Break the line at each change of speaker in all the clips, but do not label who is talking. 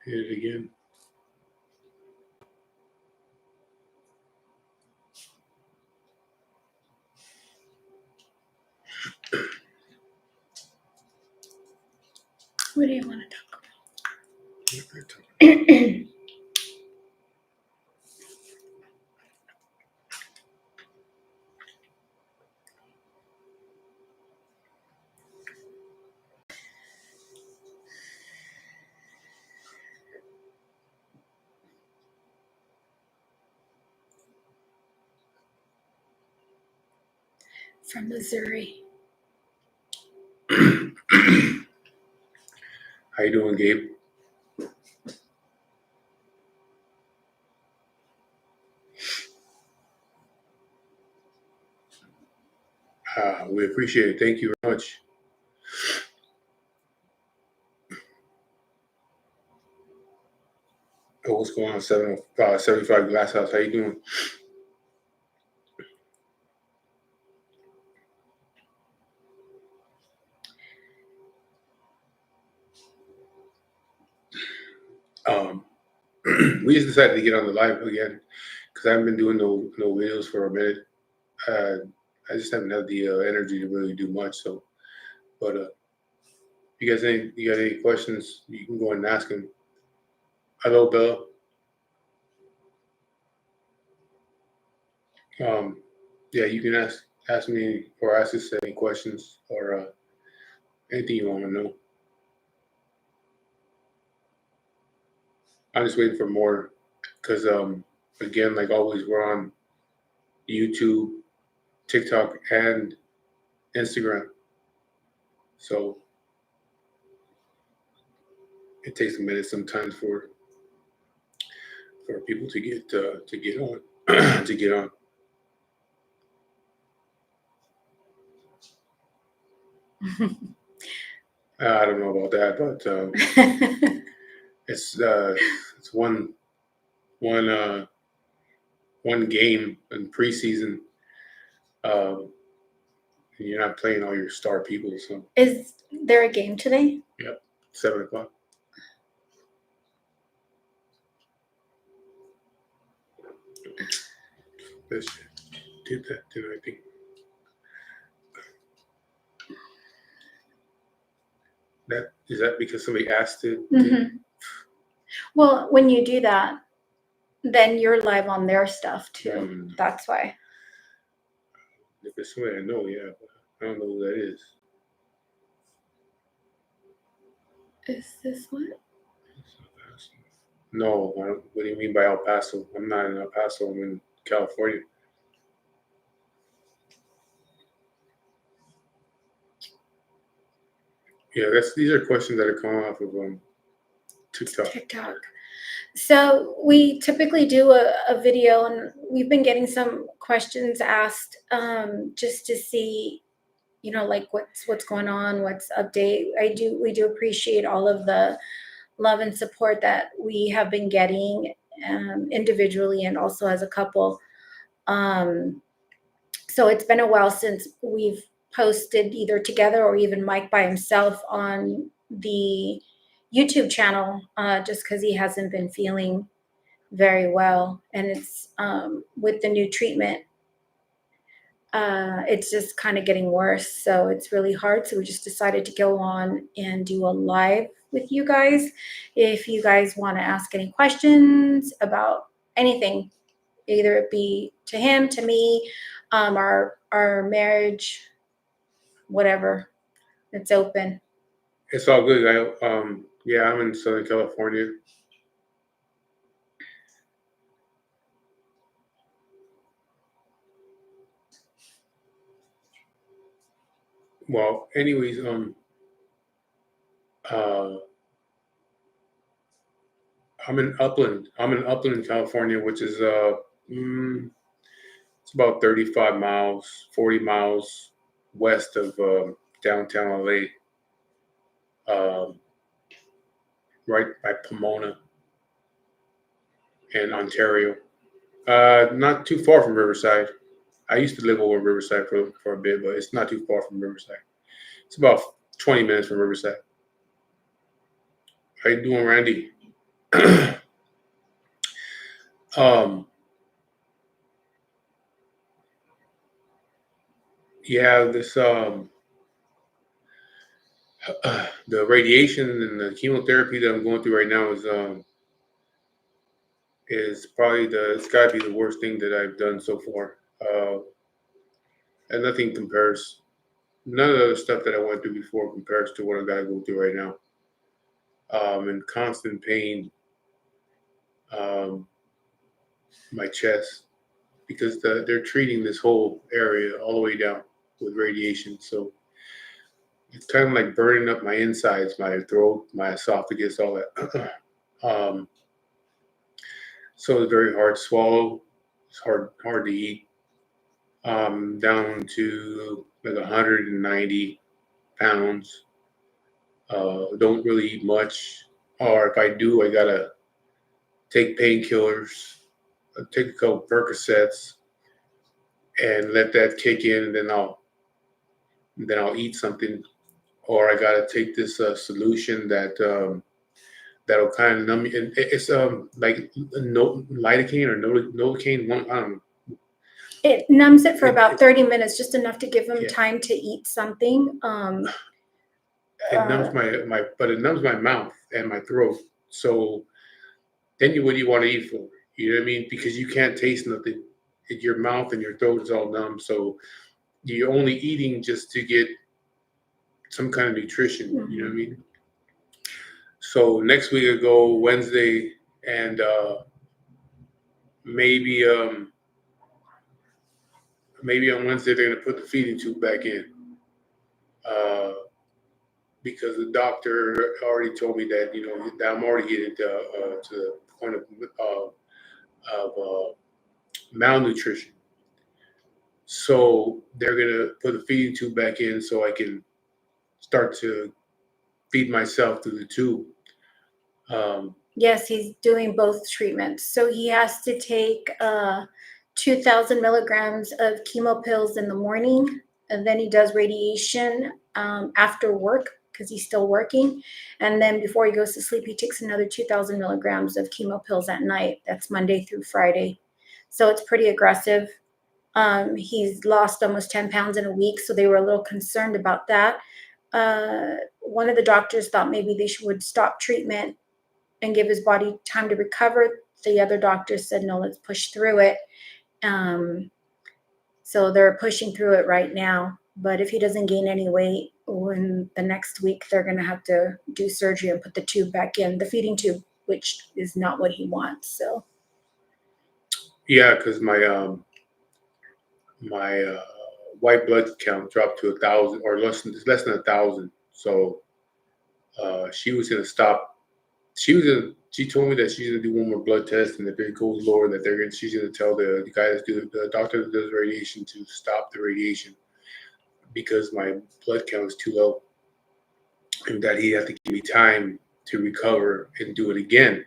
Hit it again.
What do you want to talk about? From Missouri.
How you doing, Gabe? We appreciate it. Thank you very much. Oh, what's going on? 75 Glass House. How you doing? We just decided to get on the live again because I haven't been doing no videos for a minute. I just haven't had the energy to really do much. So, but you got any questions? You can go and ask them. Hello, Bella. Yeah, you can ask me or ask us any questions or anything you want to know. I'm just waiting for more because again, like always, we're on YouTube, TikTok, and Instagram. So it takes a minute sometimes for people to get on to get on. I don't know about that, but it's one game in preseason. And you're not playing all your star people. So
is there a game today?
Yep, 7:00. This did I think. Is that because somebody asked it?
Mm-hmm. Well, when you do that, then you're live on their stuff too. That's why.
If it's somebody I know, yeah, but I don't know who that is.
Is this what?
No, I don't, what do you mean by El Paso? I'm not in El Paso. I'm in California. Yeah, these are questions that are coming off of TikTok.
So we typically do a video, and we've been getting some questions asked just to see, like what's going on, what's update. We do appreciate all of the love and support that we have been getting individually and also as a couple. So it's been a while since we've posted either together or even Mike by himself on the YouTube channel, just because he hasn't been feeling very well, and it's with the new treatment, it's just kind of getting worse, so it's really hard. So we just decided to go on and do a live with you guys. If you guys want to ask any questions about anything, either it be to him, to me, our marriage, whatever, it's open.
It's all good. I'm in Southern California. Well, anyways, I'm in Upland. I'm in Upland, California, which is it's about 35 miles, 40 miles west of downtown LA, right by Pomona in Ontario. Not too far from Riverside. I used to live over Riverside for a bit, but it's not too far from Riverside. It's about 20 minutes from Riverside. How you doing, Randy? um, yeah, this the radiation and the chemotherapy that I'm going through right now is probably it's got to be the worst thing that I've done so far. And nothing compares. None of the other stuff that I went through before compares to what I got to go through right now. In constant pain, um, my chest, because they're treating this whole area all the way down with radiation. So it's kind of like burning up my insides, my throat, my esophagus, all that. um, so it's very hard to swallow. It's hard to eat. Down to like 190 pounds. Don't really eat much, or if I do, I gotta take painkillers, take a couple Percocets, and let that kick in, and then I'll eat something, or I gotta take this solution that'll kind of numb me. And it's like no lidocaine or novocaine. One, I don't know.
It numbs it for
It,
about
it,
30 minutes, just enough to give him
yeah,
time to eat something.
it numbs but it numbs my mouth and my throat. So then what do you want to eat for? You know what I mean? Because you can't taste nothing. Your mouth and your throat is all numb. So you're only eating just to get some kind of nutrition.
Mhm.
You know what I mean? So next week I go Wednesday, and maybe maybe on Wednesday they're gonna put the feeding tube back in, uh, because the doctor already told me that that I'm already getting to the point of malnutrition. So they're gonna put the feeding tube back in so I can start to feed myself through the tube. Um,
Yes, he's doing both treatments. So he has to take 2,000 milligrams of chemo pills in the morning, and then he does radiation after work because he's still working. And then before he goes to sleep, he takes another 2,000 milligrams of chemo pills at night. That's Monday through Friday. So it's pretty aggressive. He's lost almost 10 pounds in a week, so they were a little concerned about that. One of the doctors thought maybe they would stop treatment and give his body time to recover. The other doctors said, no, let's push through it. So they're pushing through it right now. But if he doesn't gain any weight, in the next week, they're going to have to do surgery and put the tube back in, the feeding tube, which is not what he wants. So
yeah, because my white blood count dropped to 1,000 or less than 1,000. So she was gonna stop. She told me that she's gonna do one more blood test, and if it goes lower, that she's gonna tell the guy the doctor that does radiation to stop the radiation because my blood count is too low, and that he had to give me time to recover and do it again.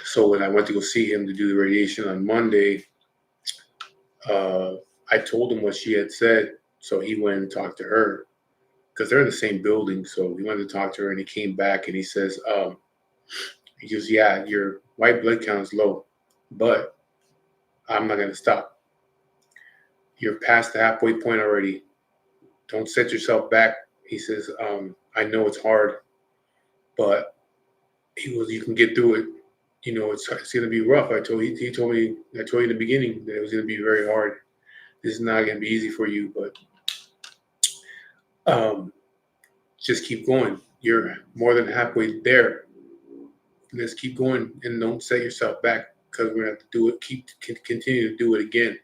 So when I went to go see him to do the radiation on Monday, I told him what she had said, so he went and talked to her because they're in the same building. So he went to talk to her, and he came back and he says, he goes, "Yeah, your white blood count is low, but I'm not gonna stop. You're past the halfway point already. Don't set yourself back." He says, "I know it's hard, but you can get through it. It's gonna be rough." He told me, I told you in the beginning that it was gonna be very hard. This is not gonna be easy for you, but um, just keep going. You're more than halfway there. Let's keep going and don't set yourself back because we're gonna have to do it. Continue to do it again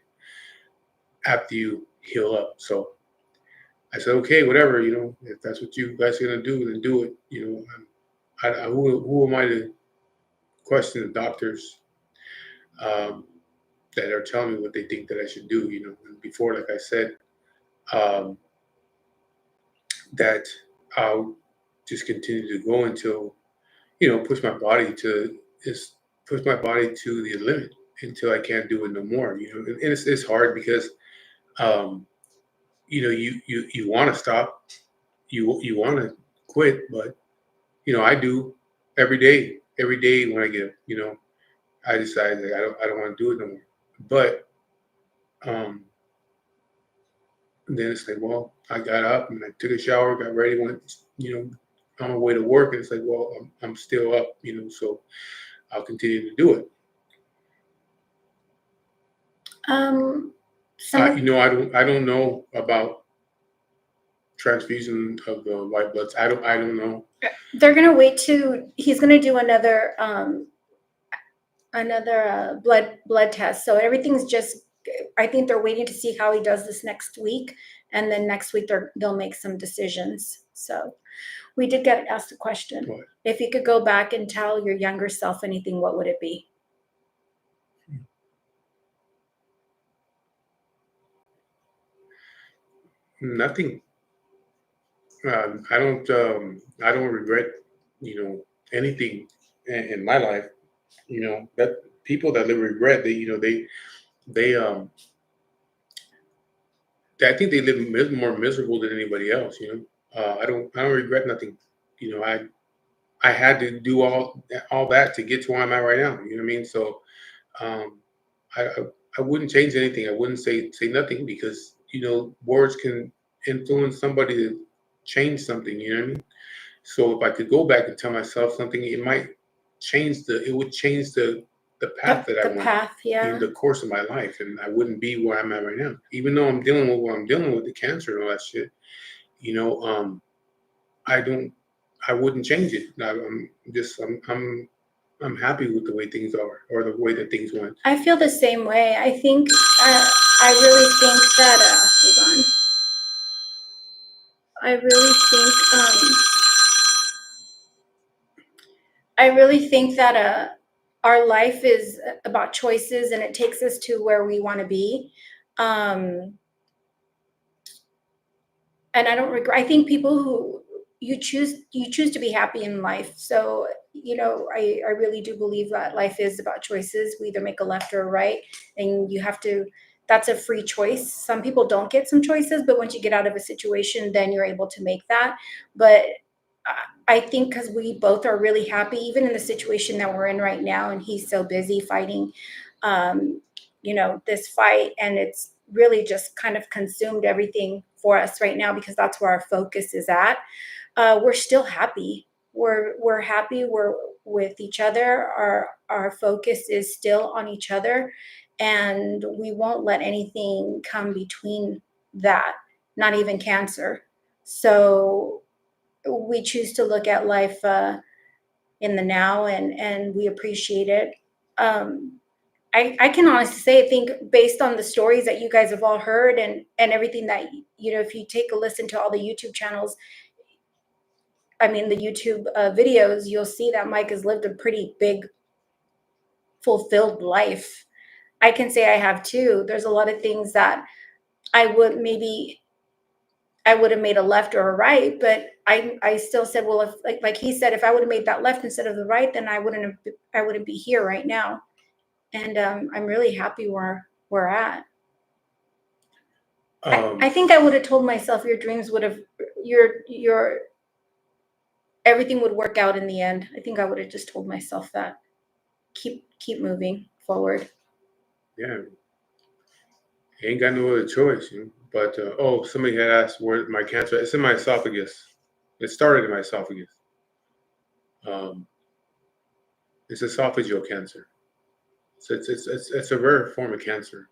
after you heal up. So I said, okay, whatever. If that's what you guys are gonna do, then do it. Who am I to question the doctors um, that are telling me what they think that I should do? And before, like I said, um, that I'll just continue to go until push my body to just push my body to the limit until I can't do it no more. And it's hard because um, you want to stop, you want to quit, but I do, every day when I get, I decide that I don't want to do it no more. But um, then it's like, well, I got up and I took a shower, got ready, went, on my way to work, and it's like, well, I'm still up, so I'll continue to do it.
Some
I don't know about transfusion of the white bloods. I don't know.
they're gonna wait he's gonna do another blood test. So everything's just. I think they're waiting to see how he does this next week, and then next week they'll make some decisions. So we did get asked a question.
What?
If you could go back and tell your younger self anything, what would it be?
Nothing. I don't regret, anything in my life. That people that live regret, they I think they live more miserable than anybody else. I don't regret nothing. I had to do all that to get to where I'm at right now. You know what I mean? So um, I I wouldn't change anything. I wouldn't say nothing because words can influence somebody to change something. You know what I mean? So if I could go back and tell myself something, it would change the path that I
The
want
path,
in
yeah.
the course of my life, and I wouldn't be where I'm at right now. Even though I'm dealing with what I'm dealing with, the cancer and all that shit, you know, I don't, I wouldn't change it. I'm happy with the way things are or the way that things went.
I feel the same way. I think I really think that hold on. I really think I really think that our life is about choices, and it takes us to where we want to be. Um, and I don't regret. I think people who you choose to be happy in life. So I really do believe that life is about choices. We either make a left or a right, and you have to. That's a free choice. Some people don't get some choices, but once you get out of a situation, then you're able to make that. But I think because we both are really happy, even in the situation that we're in right now, and he's so busy fighting, um, this fight, and it's really just kind of consumed everything for us right now because that's where our focus is at. We're still happy. We're happy. We're with each other. Our focus is still on each other, and we won't let anything come between that. Not even cancer. So we choose to look at life in the now, and we appreciate it. Um, I can honestly say, I think based on the stories that you guys have all heard and everything that, if you take a listen to all the YouTube channels, I mean, the YouTube videos, you'll see that Mike has lived a pretty big, fulfilled life. I can say I have too. There's a lot of things that I would have made a left or a right, but I still said, well, if like he said, if I would have made that left instead of the right, then I wouldn't be here right now. And I'm really happy where we're at. I think I would have told myself your dreams would have your everything would work out in the end. I think I would have just told myself that. Keep moving forward.
Yeah, ain't got no other choice. But somebody had asked where my cancer. It's in my esophagus. It started in my esophagus. Um, it's esophageal cancer. So it's a rare form of cancer.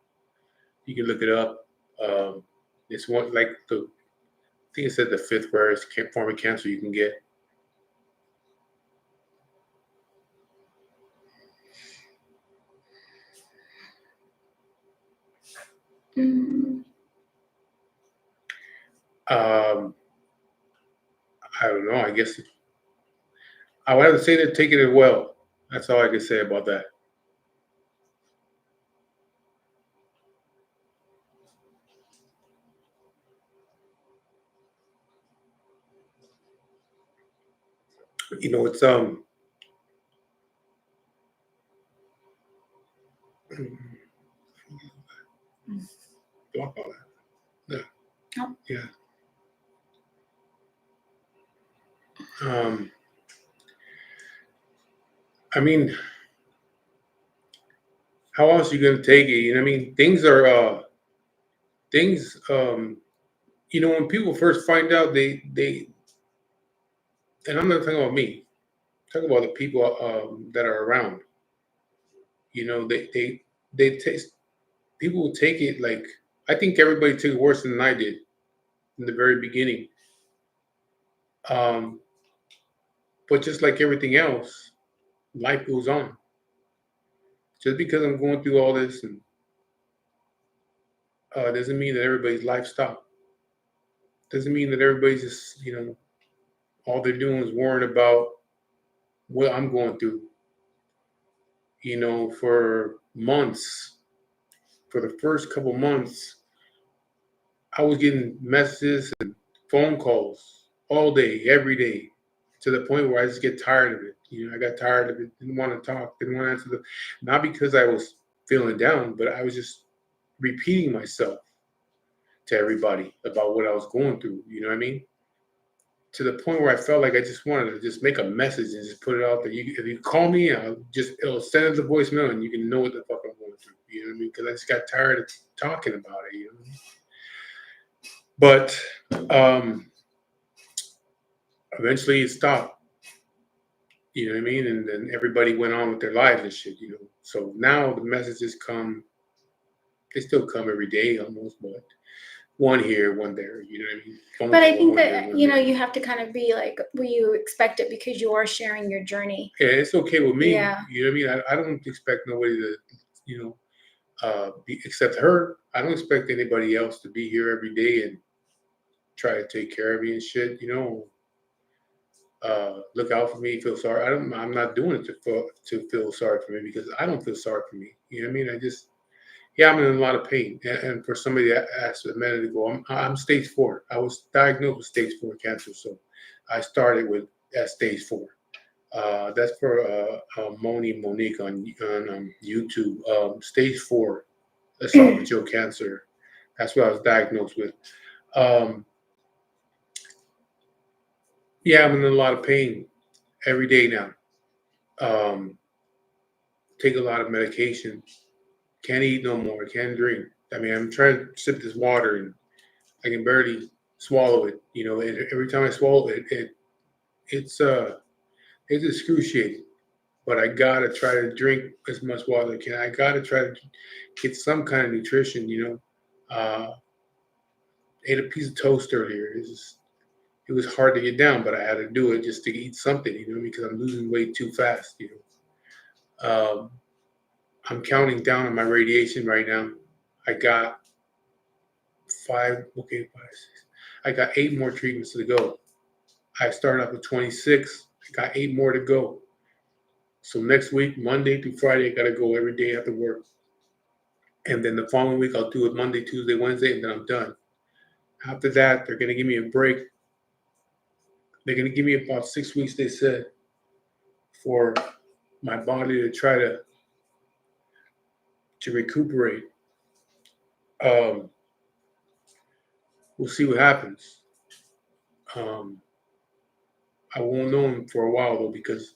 You can look it up. Um, it's one like I think it said the fifth rarest form of cancer you can get.
Mm.
Um, I don't know. I guess I would have to say that take it as well. That's all I can say about that. It's block all that. Yeah.
Oh.
Yeah. Um, I mean, how else are you gonna take it? You know what I mean? Things when people first find out, they and I'm not talking about me, I'm talking about the people that are around. You know, they taste people will take it like, I think everybody took it worse than I did in the very beginning. Um, but just like everything else, life goes on. Just because I'm going through all this and doesn't mean that everybody's life stopped. Doesn't mean that everybody's just, all they're doing is worrying about what I'm going through. For months, for the first couple months, I was getting messages and phone calls all day, every day, to the point where I just get tired of it. I got tired of it, didn't want to talk, didn't want to answer not because I was feeling down, but I was just repeating myself to everybody about what I was going through. You know what I mean? To the point where I felt like I just wanted to just make a message and just put it out there. If you call me, it'll send it to voicemail and you can know what the fuck I'm going through. You know what I mean? Because I just got tired of talking about it. But eventually it stopped. You know what I mean? And then everybody went on with their lives and shit. So now the messages come. They still come every day almost, but one here, one there. You know what I mean? Phone
But I
call,
think
one here,
that,
one there.
you have to kind of be like, will you expect it because you are sharing your journey?
Yeah, it's okay with me.
Yeah.
You know what I mean? I don't expect nobody to, except her. I don't expect anybody else to be here every day and try to take care of me and shit. Look out for me, feel sorry. I'm not doing it to feel sorry for me, because I don't feel sorry for me. You know what I mean? Yeah, I'm in a lot of pain. And for somebody that asked a minute ago, I'm stage 4. I was diagnosed with stage 4 cancer, so I started with at stage 4. That's for Monique on YouTube. Stage 4 esophageal cancer. That's what I was diagnosed with. Um, yeah, I'm in a lot of pain every day now. Um, take a lot of medication. Can't eat no more. Can't drink. I mean, I'm trying to sip this water and I can barely swallow it. Every time I swallow it, it's it's excruciating. But I gotta try to drink as much water as I can. I gotta try to get some kind of nutrition. Ate a piece of toast earlier. It was hard to get down, but I had to do it just to eat something. Because I'm losing weight too fast. I'm counting down on my radiation right now. I got five. Okay, 5, 6. I got 8 more treatments to go. I started off with 26. I got 8 more to go. So next week, Monday through Friday, I gotta go every day after work. And then the following week, I'll do it Monday, Tuesday, Wednesday, and then I'm done. After that, they're gonna give me a break. They're gonna give me about 6 weeks, they said, for my body to try to recuperate. Um, we'll see what happens. Um, I won't know for a while though, because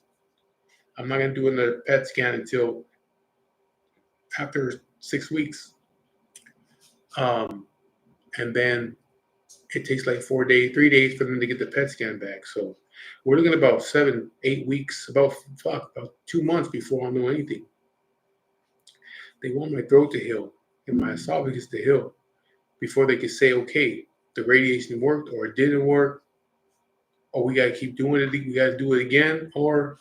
I'm not gonna do another PET scan until after 6 weeks. Um, and then it takes like 4 days, 3 days for them to get the PET scan back. So we're looking at about 7, 8 weeks, about 2 months before I'll know anything. They want my throat to heal and my esophagus to heal before they can say, okay, the radiation worked or it didn't work, or we got to keep doing it. We got to do it again, or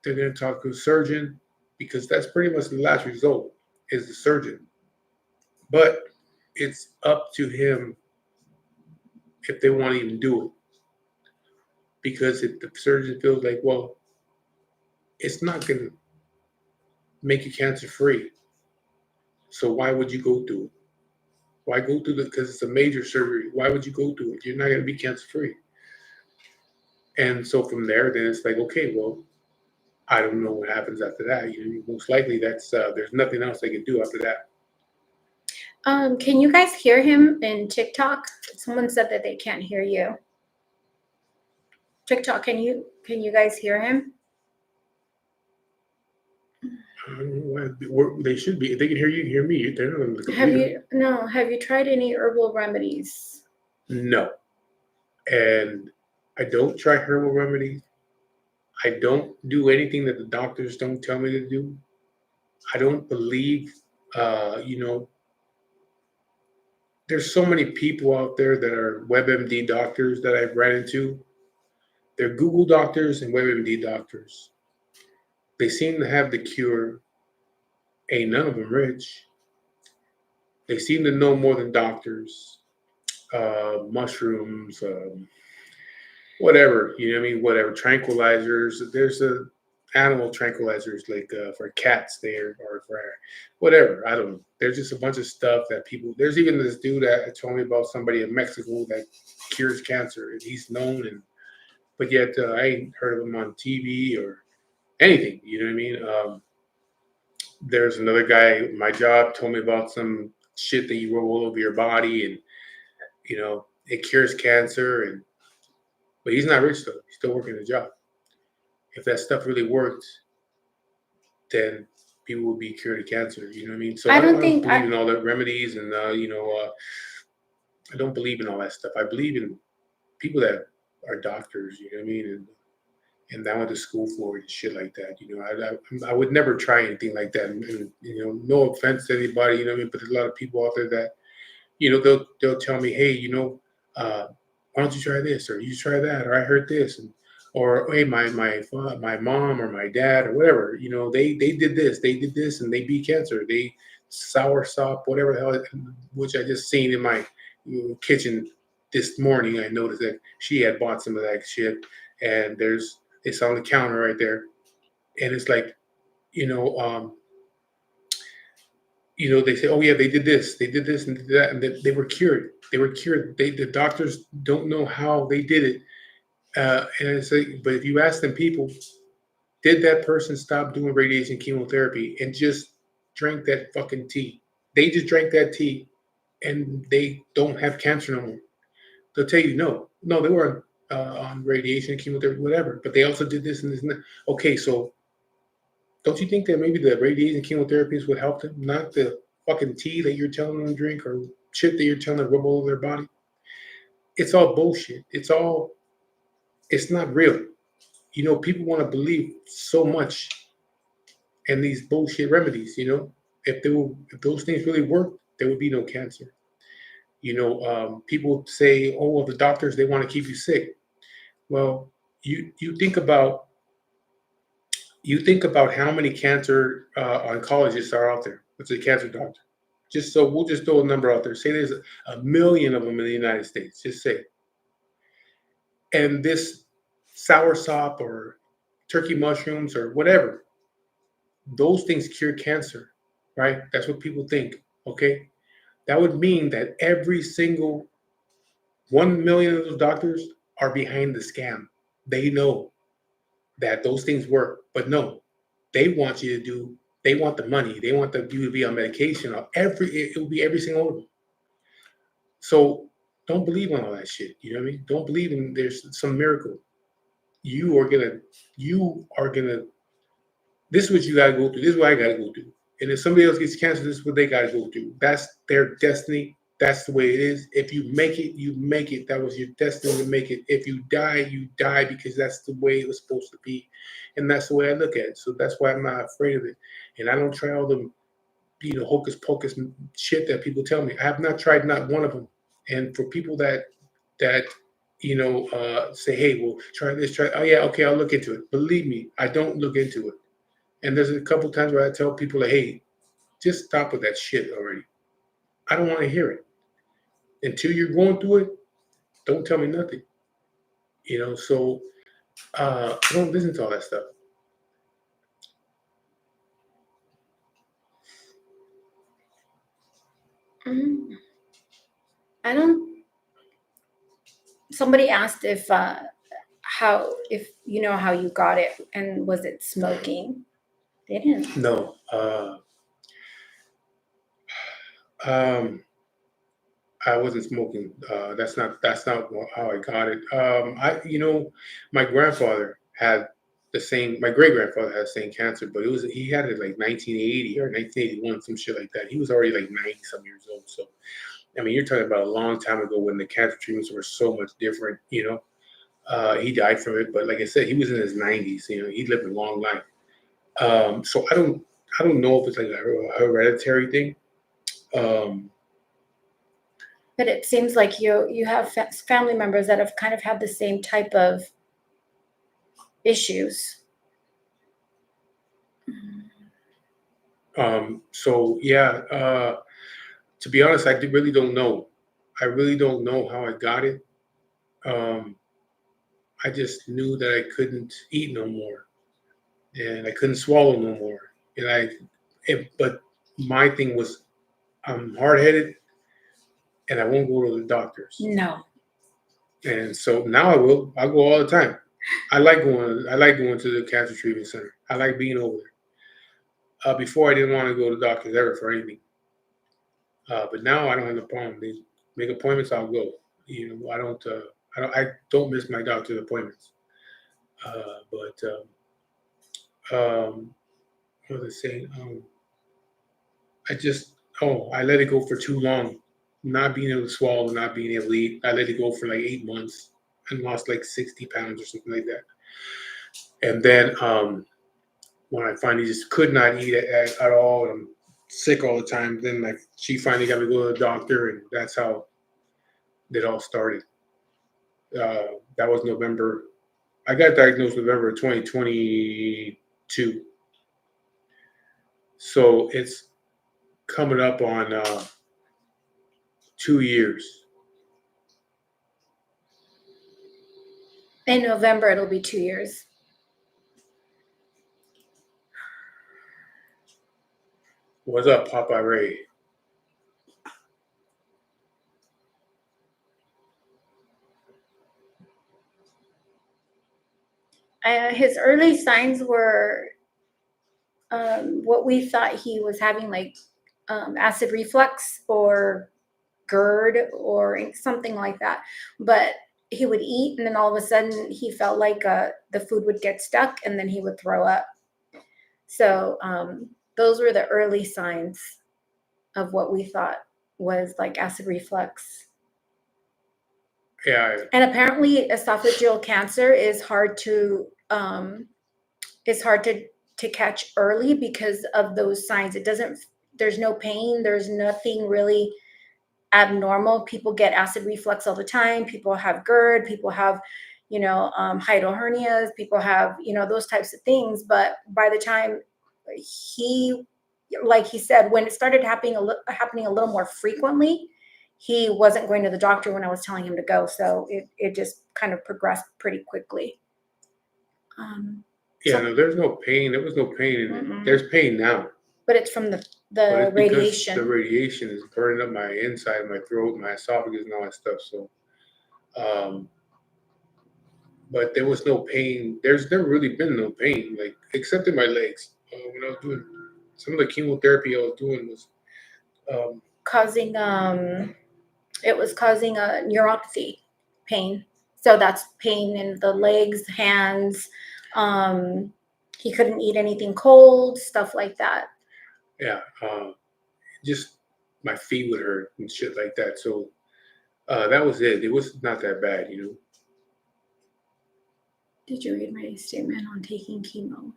they're going to talk to a surgeon, because that's pretty much the last result is the surgeon. But it's up to him if they want to even do it. Because if the surgeon feels like, well, it's not going to make you cancer free, so why would you go through it? Why go through it? Because it's a major surgery. Why would you go through it? You're not going to be cancer free. And so from there, then it's like, okay, well, I don't know what happens after that. Most likely that's there's nothing else they can do after that.
Can you guys hear him in TikTok? Someone said that they can't hear you. TikTok, can you guys hear him?
I don't know why they should be. If they can hear you, hear me. They're not on the computer.
Have you tried any herbal remedies?
No, and I don't try herbal remedies. I don't do anything that the doctors don't tell me to do. I don't believe, you know, there's so many people out there that are WebMD doctors that I've ran into. They're Google doctors and WebMD doctors. They seem to have the cure. Ain't none of them rich. They seem to know more than doctors. Mushrooms, whatever, you know what I mean? Whatever, tranquilizers. There's a animal tranquilizers like for cats there or for whatever. I don't know. There's just a bunch of stuff that people. There's even this dude that told me about somebody in Mexico that cures cancer, and he's known, and but yet I ain't heard of him on TV or anything. You know what I mean? There's another guy at my job told me about some shit that you roll all over your body, and you know it cures cancer, and but he's not rich though. He's still working a job. If that stuff really worked, then people would be cured of cancer. You know what I mean? So
I
I don't,
don't
I don't
think
believe in all the remedies, and I don't believe in all that stuff. I believe in people that are doctors. You know what I mean? And I went to school for it and shit like that. You know, I would never try anything like that. And you know, no offense to anybody. You know what I mean? But there's a lot of people out there that you know they'll tell me, hey, you know, why don't you try this or you try that or I heard this and or hey my mom or my dad or whatever you know they did this and they beat cancer they sour sop whatever the hell which I just seen in my kitchen this morning. I noticed that she had bought some of that shit and there's it's on the counter right there and it's like you know they say, "Oh yeah, they did this, and did that, and they were cured. They were cured. The doctors don't know how they did it." And it's like, but if you ask them, people, did that person stop doing radiation chemotherapy and just drank that fucking tea? They just drank that tea, and they don't have cancer no more. They'll tell you, no, no, they were on radiation chemotherapy, whatever. But they also did this and this and that. Okay, so don't you think that maybe the radiation chemotherapies would help them, not the fucking tea that you're telling them to drink or shit that you're telling them to rub all over their body? It's all bullshit. It's not real. You know, people want to believe so much in these bullshit remedies. You know, if those things really worked, there would be no cancer. You know, people say, "Oh, well, the doctors they want to keep you sick." Well, you think about how many cancer oncologists are out there. Let's say cancer doctor. Just so we'll just throw a number out there. Say there's a million of them in the United States. Just say, and this sour sop or turkey mushrooms or whatever, those things cure cancer, right? That's what people think. Okay, that would mean that every single 1 million of those doctors are behind the scam. They know that those things work, but no, they want you to do. They want the money. They want you to be on medication. Or it will be every single one of them. So don't believe in all that shit. You know what I mean? Don't believe in there's some miracle. You are gonna. You are gonna. This is what you gotta go through. This is what I gotta go through. And if somebody else gets cancer, this is what they gotta go through. That's their destiny. That's the way it is. If you make it, you make it. That was your destiny to make it. If you die, you die because that's the way it was supposed to be. And that's the way I look at it. So that's why I'm not afraid of it. And I don't try all the hocus pocus shit that people tell me. I have not tried not one of them. And for people that say, hey, well, try this, try. Oh yeah, okay, I'll look into it. Believe me, I don't look into it. And there's a couple times where I tell people, like, hey, just stop with that shit already. I don't want to hear it until you're going through it. Don't tell me nothing. So I don't listen to all that stuff.
Mm, I don't. Somebody asked if you know how you got it and was it smoking? They didn't.
No. Um, I wasn't smoking. That's not how I got it. My grandfather had the same. My great grandfather had the same cancer, but he had it like 1980 or 1981, some shit like that. He was already like 90 some years old. So I mean, you're talking about a long time ago when the cancer treatments were so much different. He died from it, but like I said, he was in his 90s. He lived a long life. So I don't know if it's like a hereditary thing. Um,
But it seems like you have family members that have kind of had the same type of issues.
so yeah, to be honest, really don't know. I really don't know how I got it. Um, I just knew that I couldn't eat no more, and I couldn't swallow no more. But my thing was, I'm hard headed, and I won't go to the doctors.
No.
And so now I will. I go all the time. I like going. I like going to the cancer treatment center. I like being over there. Before I didn't want to go to the doctors ever for anything. But now I don't have no problem. They make appointments, I'll go. I don't. I don't miss my doctor's appointments. But what was I saying? I just. I let it go for too long. Not being able to swallow, not being able to eat. I let it go for like 8 months and lost like 60 pounds or something like that. And then when I finally just could not eat at all, and I'm sick all the time, then she finally got me to go to the doctor, and that's how it all started. That was November. I got diagnosed November 2022. So it's coming up on 2 years.
In November, it'll be 2 years.
What's up, Papa Ray?
His early signs were what we thought he was having, like acid reflux or GERD or something like that. But he would eat, and then all of a sudden he felt like the food would get stuck, and then he would throw up. So those were the early signs of what we thought was like acid reflux.
Yeah.
And apparently esophageal cancer is hard to catch early because of those signs. There's no pain, there's nothing really abnormal. People get acid reflux all the time. People have GERD, people have, hiatal hernias, people have, those types of things. But by the time like he said, when it started happening a little more frequently, he wasn't going to the doctor when I was telling him to go. So it just kind of progressed pretty quickly.
No, there's no pain. There was no pain in it. There's pain now.
But it's from the
But
radiation.
The radiation is burning up my inside, my throat, my esophagus, and all that stuff. So, but there was no pain. There's never really been no pain, like except in my legs. When I was doing some of the chemotherapy I was doing was
causing it was causing a neuropathy pain. So that's pain in the legs, hands. He couldn't eat anything cold, stuff like that.
Yeah, just my feet would hurt and shit like that. So that was it. It was not that bad,
Did you read my statement on taking chemo?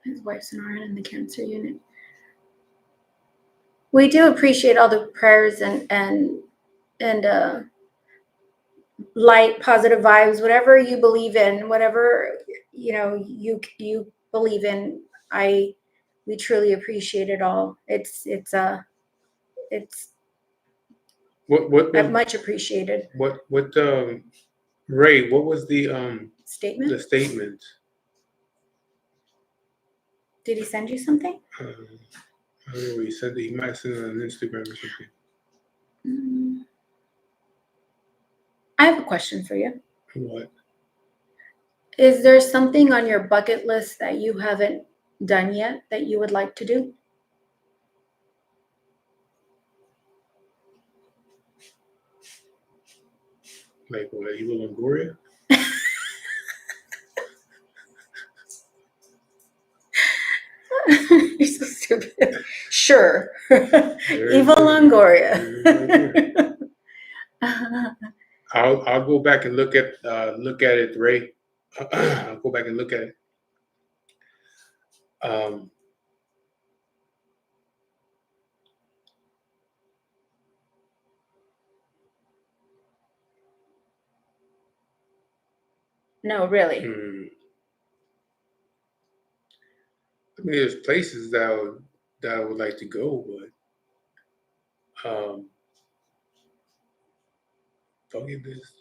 His wife's an RN in the cancer unit. We do appreciate all the prayers and light, positive vibes, whatever you believe in, whatever you believe in. We truly appreciate it all. It's
what
much appreciated.
What Ray? What was the
statement?
The statement.
Did he send you something?
I don't know what he said. He might have sent it on Instagram or something.
I have a question for you.
What?
Is there something on your bucket list that you haven't done yet that you would like to do?
Like what? Evil Longoria?
You're so stupid. Sure.
Very
Eva
good.
Longoria.
I'll go back and look at it, Ray. I'll go back and look at it.
No, really.
I mean, there's places that I would like to go, but fucking this.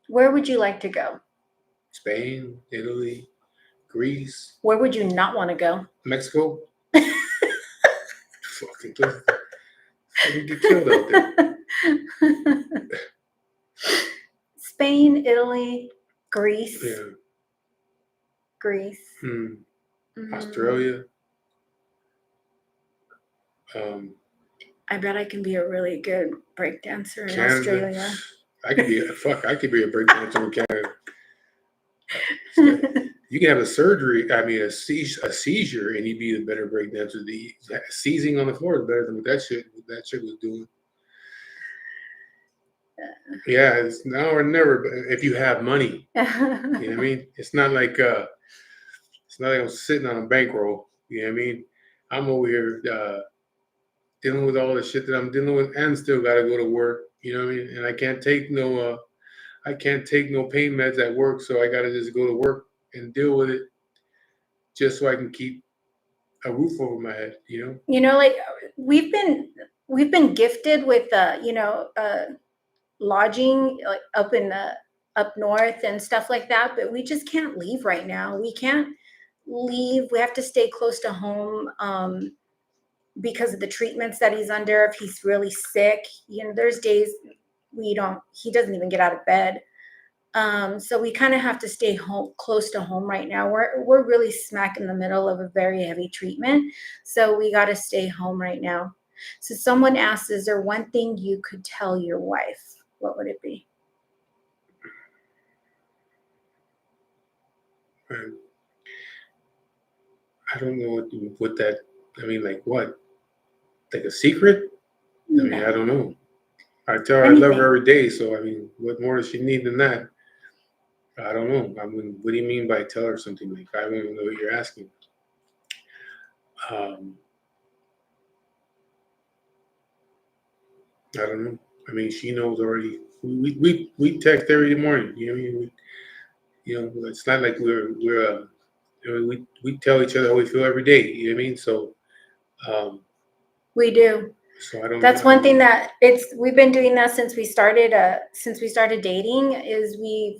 Where would you like to go?
Spain, Italy, Greece.
Where would you not want to go?
Mexico. Fucking places. Fucking get killed out there.
Spain, Italy, Greece.
Yeah.
Greece.
Australia.
I bet I can be a really good break dancer in
Canada.
Australia.
I could be a break dancer in Canada. You can have a seizure, and you'd be a better break dancer. The seizing on the floor is better than what that shit was doing. Yeah, it's now or never. But if you have money, you know what I mean. It's not like I'm sitting on a bankroll. You know what I mean. I'm over here dealing with all the shit that I'm dealing with, and still got to go to work. You know what I mean. And I can't take no pain meds at work, so I got to just go to work and deal with it, just so I can keep a roof over my head. You know.
You know, like we've been gifted with lodging like up north and stuff like that, but we just can't leave right now. We can't leave. We have to stay close to home because of the treatments that he's under. If he's really sick, you know, there's days he doesn't even get out of bed. So we kind of have to stay home, close to home right now. We're really smack in the middle of a very heavy treatment, so we got to stay home right now. So someone asked, is there one thing you could tell your wife? What would it be?
I don't know what that. I mean, like what? Like a secret? I mean, I don't know. I tell her I love her every day. So I mean, what more does she need than that? I don't know. I mean, what do you mean by tell her something? Like I don't even know what you're asking. I don't know. I mean, she knows already. We text every morning. You know what I mean? It's not like we tell each other how we feel every day. You know what I mean? So
we do.
So I don't.
That's one thing that we've been doing that since we started dating. Is we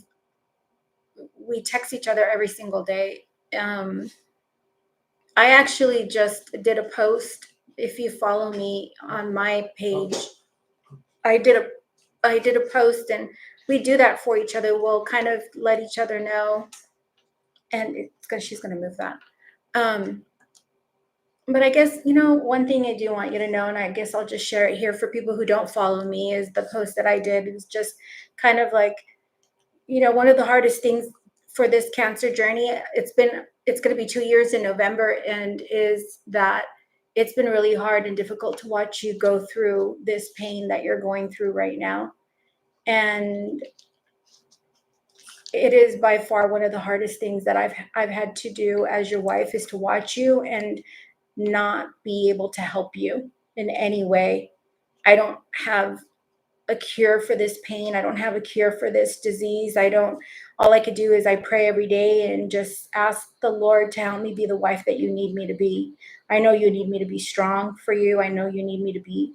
text each other every single day. I actually just did a post. If you follow me on my page, I did a post, and we do that for each other. We'll kind of let each other know, and she's gonna move that. But I guess, one thing I do want you to know, and I guess I'll just share it here for people who don't follow me, is the post that I did is just kind of like, one of the hardest things for this cancer journey. It's going to be 2 years in November, and is that it's been really hard and difficult to watch you go through this pain that you're going through right now. And it is by far one of the hardest things that I've had to do as your wife, is to watch you and not be able to help you in any way. I don't have a cure for this pain. I don't have a cure for this disease. All I could do is I pray every day and just ask the Lord to help me be the wife that you need me to be. I know you need me to be strong for you. I know you need me to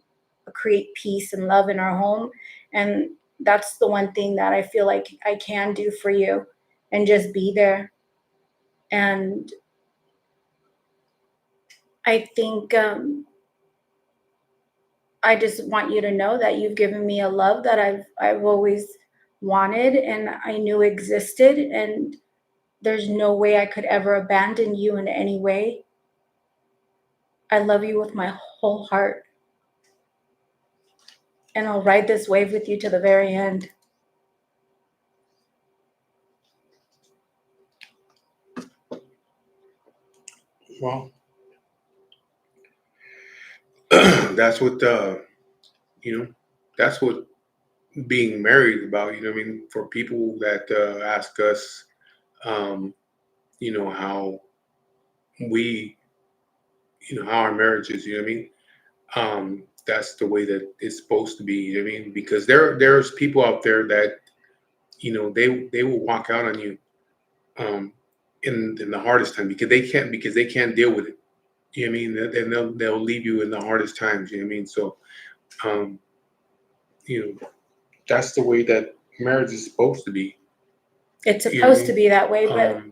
create peace and love in our home. And that's the one thing that I feel like I can do for you, and just be there. And I think I just want you to know that you've given me a love that I've always wanted and I knew existed, and there's no way I could ever abandon you in any way. I love you with my whole heart, and I'll ride this wave with you to the very end.
Well, that's what you know. That's what being married is about. You know what I mean? For people that ask us, um, how we, how our marriage is. You know what I mean? That's the way that it's supposed to be. You know what I mean? Because there's people out there that they will walk out on you um, in the hardest time because they can't deal with it. You know what I mean? And they'll leave you in the hardest times. You know what I mean? So um, that's the way that marriage is supposed to be.
It's
You know what I
supposed to
mean?
be that way, but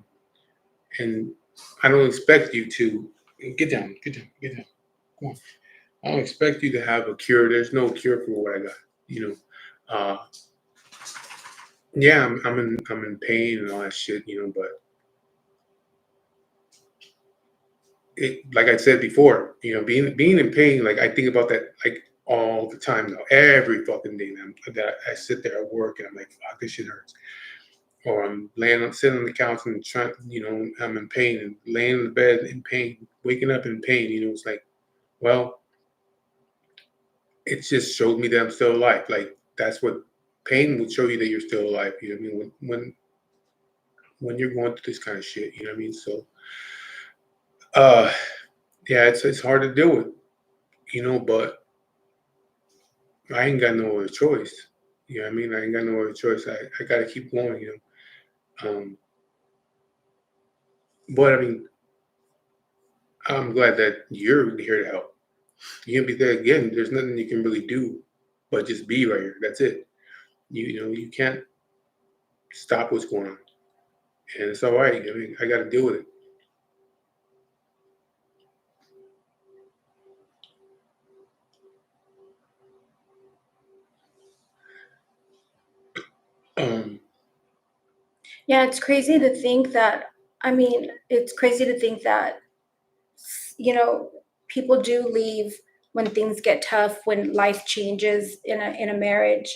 And I don't expect you to get down, get down, get down. Come on. I don't expect you to have a cure. There's no cure for what I got. You know, uh, yeah, I'm in pain and all that shit. But like I said before, being in pain, like I think about that like all the time now, every fucking day now. That I sit there at work and I'm like, fuck, this shit hurts. Or I'm sitting on the couch and trying, I'm in pain and laying in the bed in pain, waking up in pain. It's like, well, it just showed me that I'm still alive. Like that's what pain would show you that you're still alive. You know what I mean? When you're going through this kind of shit, you know what I mean? So, uh, yeah, it's hard to deal with, but I ain't got no other choice. You know what I mean? I ain't got no other choice. I got to keep going. But I mean, I'm glad that you're here to help. You can be there again. There's nothing you can really do, but just be right here. That's it. You can't stop what's going on, and it's all right. I mean, I got to deal with it. Um,
yeah, it's crazy to think that. I mean, it's crazy to think that people do leave when things get tough, when life changes in a marriage.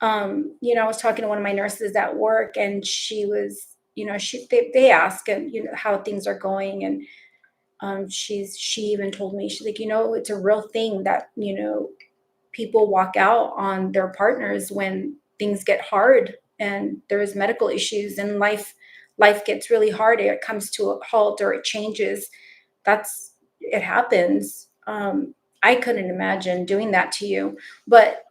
I was talking to one of my nurses at work, and she was, they ask, and how things are going, and she even told me, she's like, it's a real thing that people walk out on their partners when things get hard and there's medical issues and life gets really hard, it comes to a halt or it changes. It happens. I couldn't imagine doing that to you, but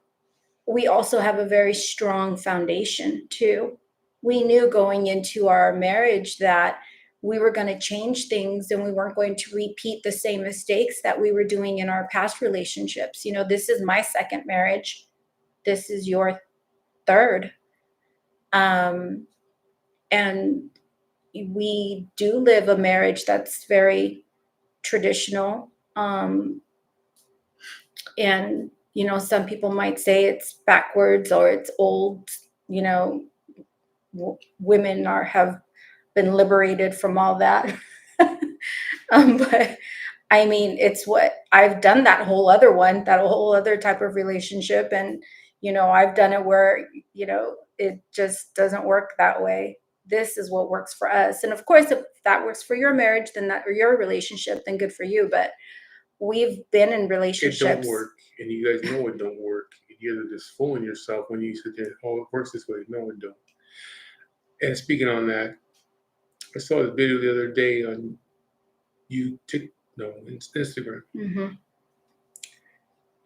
we also have a very strong foundation too. We knew going into our marriage that we were going to change things and we weren't going to repeat the same mistakes that we were doing in our past relationships. This is my second marriage. This is your third. Um, and we do live a marriage that's very traditional. And some people might say it's backwards or it's old. you know Women have been liberated from all that. But I mean, it's what I've done, that whole other type of relationship. And I've done it where it just doesn't work that way. This is what works for us, and of course, if that works for your marriage, then that, or your relationship, then good for you. But we've been in
it don't
relationships.
work, and you guys know it don't work. You're just fooling yourself when you sit there. Oh, it works this way. No, it don't. And speaking on that, I saw this video the other day on Instagram,
Mhm.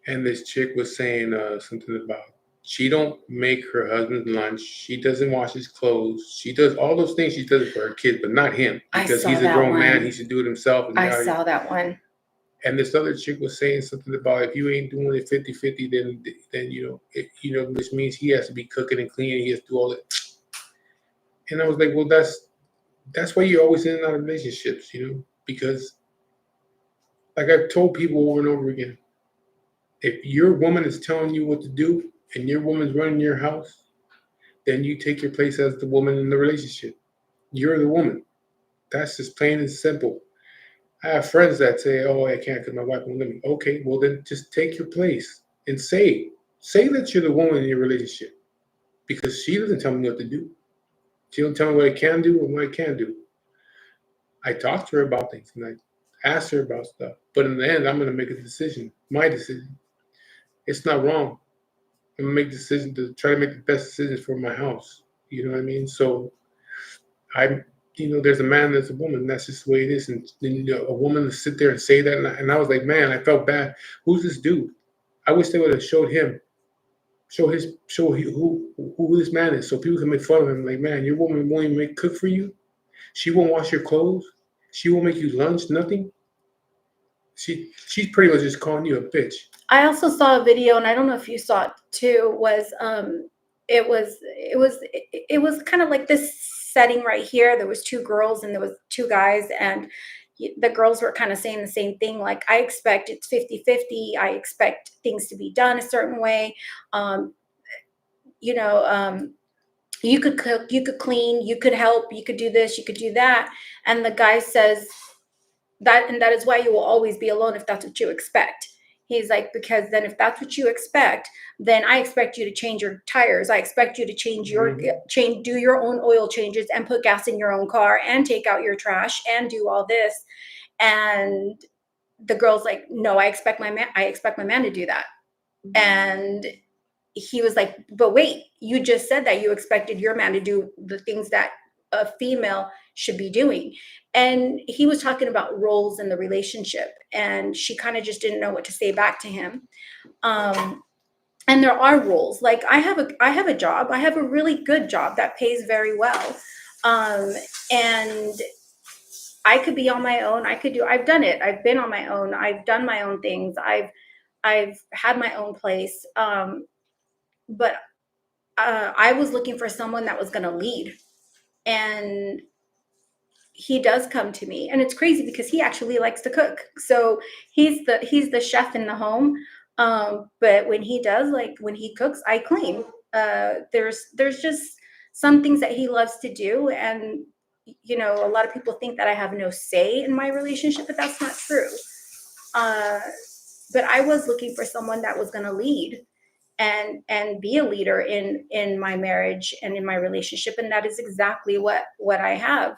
and this chick was saying something about she don't make her husband lunch, she doesn't wash his clothes, she does all those things. She does it for her kid, but not him because he's a grown man. He should do it himself. And
I saw that one.
And this other chick was saying something about if you ain't doing it 50-50, then which means he has to be cooking and cleaning. He has to do all that. And I was like, well, that's why you're always in and out of relationships, because like I've told people over and over again, if your woman is telling you what to do and your woman's running your house, then you take your place as the woman in the relationship. You're the woman. That's just plain and simple. I have friends that say, "Oh, I can't because my wife won't let me." Okay, well then just take your place and say that you're the woman in your relationship, because she doesn't tell me what to do. She don't tell me what I can do and what I can't do. I talk to her about things, and ask her about stuff. But in the end, I'm gonna make a decision, my decision. It's not wrong. I'm gonna make a decision to try to make the best decisions for my house. You know what I mean? So there's a man, there's a woman. That's just the way it is. And a woman to sit there and say that, and I was like, man, I felt bad. Who's this dude? I wish they would have showed him, who this man is, so people can make fun of him. Like, man, your woman won't even cook for you. She won't wash your clothes. She won't make you lunch. Nothing. She's pretty much just calling you a bitch.
I also saw a video, and I don't know if you saw it too. It was kind of like this setting right here. There was two girls and there was two guys, and the girls were kind of saying the same thing. Like, I expect it's 50-50. I expect things to be done a certain way. You know, you could cook, you could clean, you could help, you could do this, you could do that. And the guy says that is why you will always be alone if that's what you expect. He's like, because then if that's what you expect, then I expect you to change your tires. I expect you to change do your own oil changes and put gas in your own car and take out your trash and do all this. And the girl's like, no, I expect my man to do that. And he was like, but wait, you just said that you expected your man to do the things that a female should be doing. And he was talking about roles in the relationship, and she kind of just didn't know what to say back to him. And there are roles. Like, I have a job. I have a really good job that pays very well. And I could be on my own. I've done it. I've been on my own. I've done my own things. I've had my own place. But I was looking for someone that was going to lead. And he does come to me, and it's crazy because he actually likes to cook. So he's the chef in the home. But when he does, like when he cooks, I clean. There's just some things that he loves to do. And, a lot of people think that I have no say in my relationship, but that's not true. But I was looking for someone that was going to lead and be a leader in my marriage and in my relationship. And that is exactly what I have.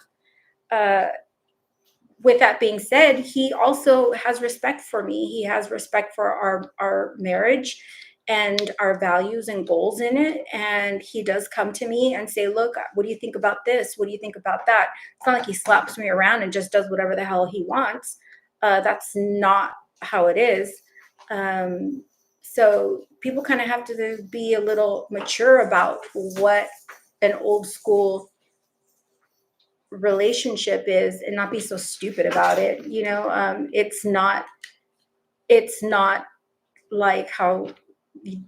With that being said, he also has respect for me. He has respect for our marriage and our values and goals in it. And he does come to me and say, look, what do you think about this? What do you think about that? It's not like he slaps me around and just does whatever the hell he wants. That's not how it is. So people kind of have to be a little mature about what an old school relationship is and not be so stupid about it. It's not like how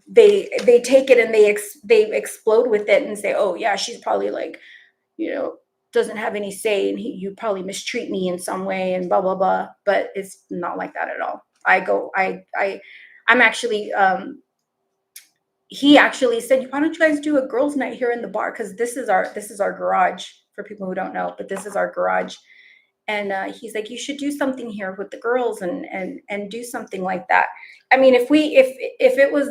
they take it and they explode with it and say, oh yeah, she's probably like, doesn't have any say, and you probably mistreat me in some way and blah blah blah. But it's not like that at all. I'm actually he actually said, why don't you guys do a girls' night here in the bar? Because this is our garage, for people who don't know, but this is our garage. And he's like, you should do something here with the girls and do something like that. I mean, if it was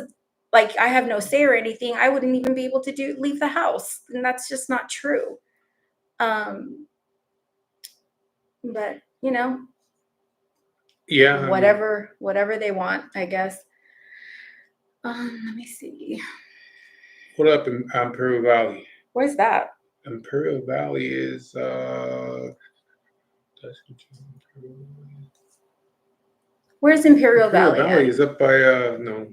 like I have no say or anything, I wouldn't even be able to leave the house. And that's just not true. But
Yeah.
Whatever they want, I guess. Let me see.
What up in Imperial Valley?
Where's that?
Imperial Valley is
Where's Imperial Valley?
Imperial Valley is up by no,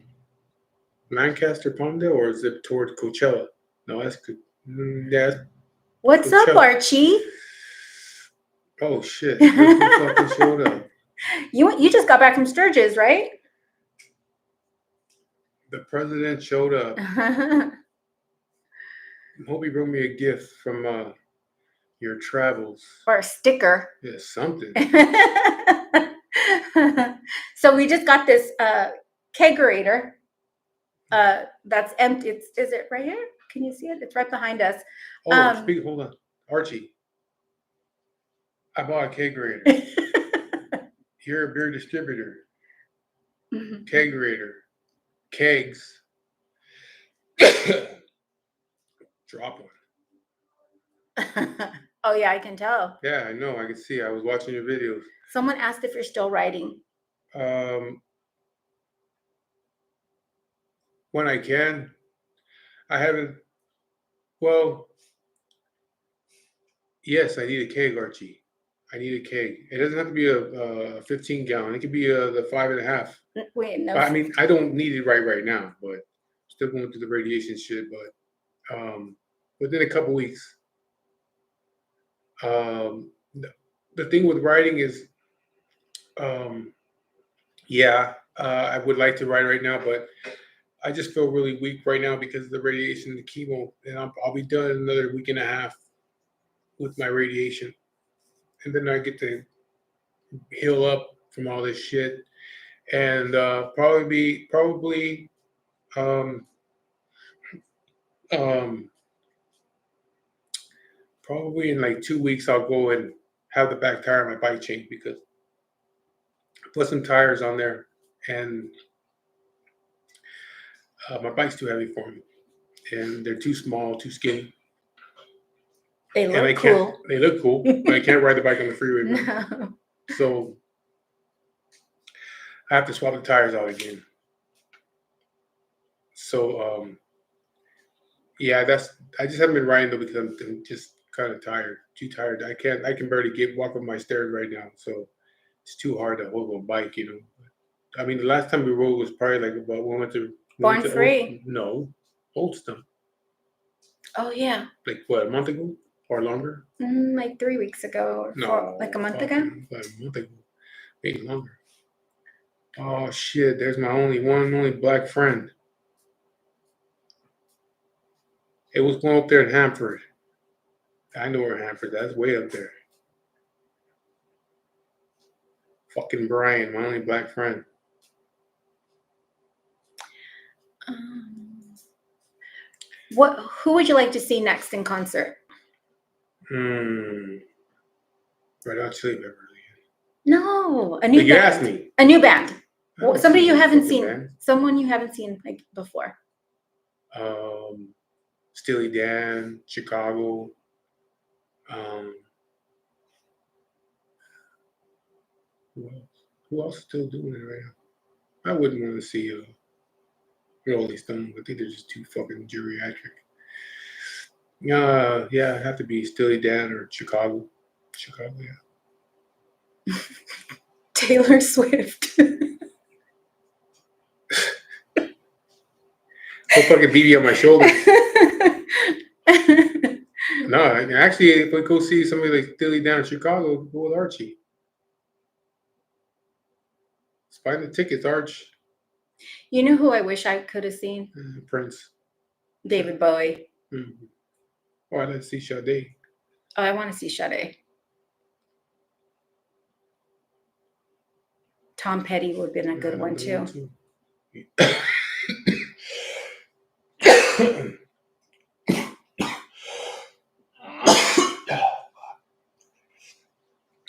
Lancaster, Palmdale, or is it toward Coachella? No, that's good. Yeah.
What's
Coachella.
up, Archie?
Oh shit! Look who fucking showed up.
You just got back from Sturgis, right?
The president showed up. Hope he brought me a gift from your travels.
Or a sticker.
Yeah, something.
So we just got this kegerator that's empty. Is it right here? Can you see it? It's right behind us.
Oh, hold on. Archie, I bought a kegerator. You're a beer distributor. Mm-hmm. Kegerator. Kegs. Drop one.
Oh yeah, I can tell.
Yeah, I know. I can see. I was watching your videos.
Someone asked if you're still writing.
When I can, I haven't. Well, yes, I need a keg, Archie. I need a keg. It doesn't have to be a 15 gallon. It could be the 5.5.
Wait, no.
I mean, I don't need it right now, but still going through the radiation shit. But within a couple weeks. The thing with writing is, yeah, I would like to write right now, but I just feel really weak right now because of the radiation and the chemo, and I'll be done in another week and a half with my radiation, and then I get to heal up from all this shit, and probably um, um, probably in like 2 weeks I'll go and have the back tire on my bike changed because I put some tires on there, and my bike's too heavy for me, and they're too small, too skinny.
They
And I
look
can't.
cool.
They look cool, but I can't ride the bike on the freeway.
No.
So I have to swap the tires out again. So yeah, I just haven't been riding though because I'm just kind of tired, too tired. I can barely walk up my stairs right now. So it's too hard to hold a bike, you know. I mean, the last time we rode was probably like about when we went to
Born Free.
Oldstone.
Oh yeah.
Like what, a month ago or longer?
Like 3 weeks ago, or
No,
like a month ago.
Like a month ago, maybe longer. Oh shit! There's my only black friend. It was going up there in Hanford. I know where Hanford. That's way up there. Fucking Brian, my only black friend.
Who would you like to see next in concert?
Red Hot Chili Peppers.
No, a new
You
band.
asked me.
A new band.
I haven't
Somebody
seen
you
no
haven't
fucking
seen.
band.
Someone you haven't seen like before.
Steely Dan, Chicago. Who else? Who else is still doing it right now? I wouldn't want to see Rolling Stone. I think they're just too fucking geriatric. Yeah, it'd have to be Steely Dan or Chicago. Chicago, yeah.
Taylor Swift.
Go fucking BB on my shoulder. No, actually, if we go see somebody like Steely Dan in Chicago, go with Archie. Let's find the tickets, Arch.
You know who I wish I could have seen?
Prince.
David Bowie.
Mm-hmm. Oh, I'd like to see Sade.
Oh, I want to see Sade. Tom Petty would have been a good one too.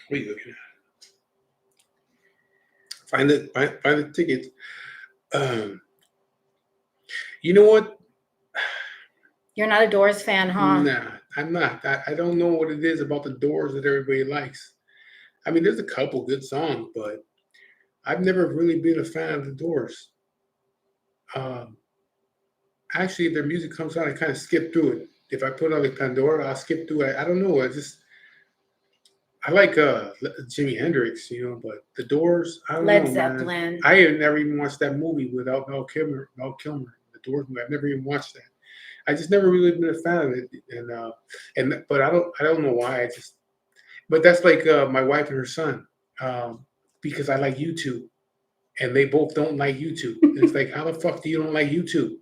What are you looking at? Find the tickets. You know what? You're not a Doors fan, huh?
Nah, I'm not. I don't know what it is about the Doors that everybody likes. I mean, there's a couple good songs, but I've never really been a fan of the Doors. Actually, if their music comes on, I kind of skip through it. If I put on the Pandora, I'll skip through it. I don't know. I like Jimi Hendrix, you know, but the Doors, I don't know,
Led Zeppelin.
Man. I had never even watched that movie without Val Kilmer, the Doors movie. I've never even watched that. I just never really been a fan of it, but I don't know why. But that's like my wife and her son, because I like YouTube, and they both don't like YouTube. And it's like, how the fuck do you don't like YouTube?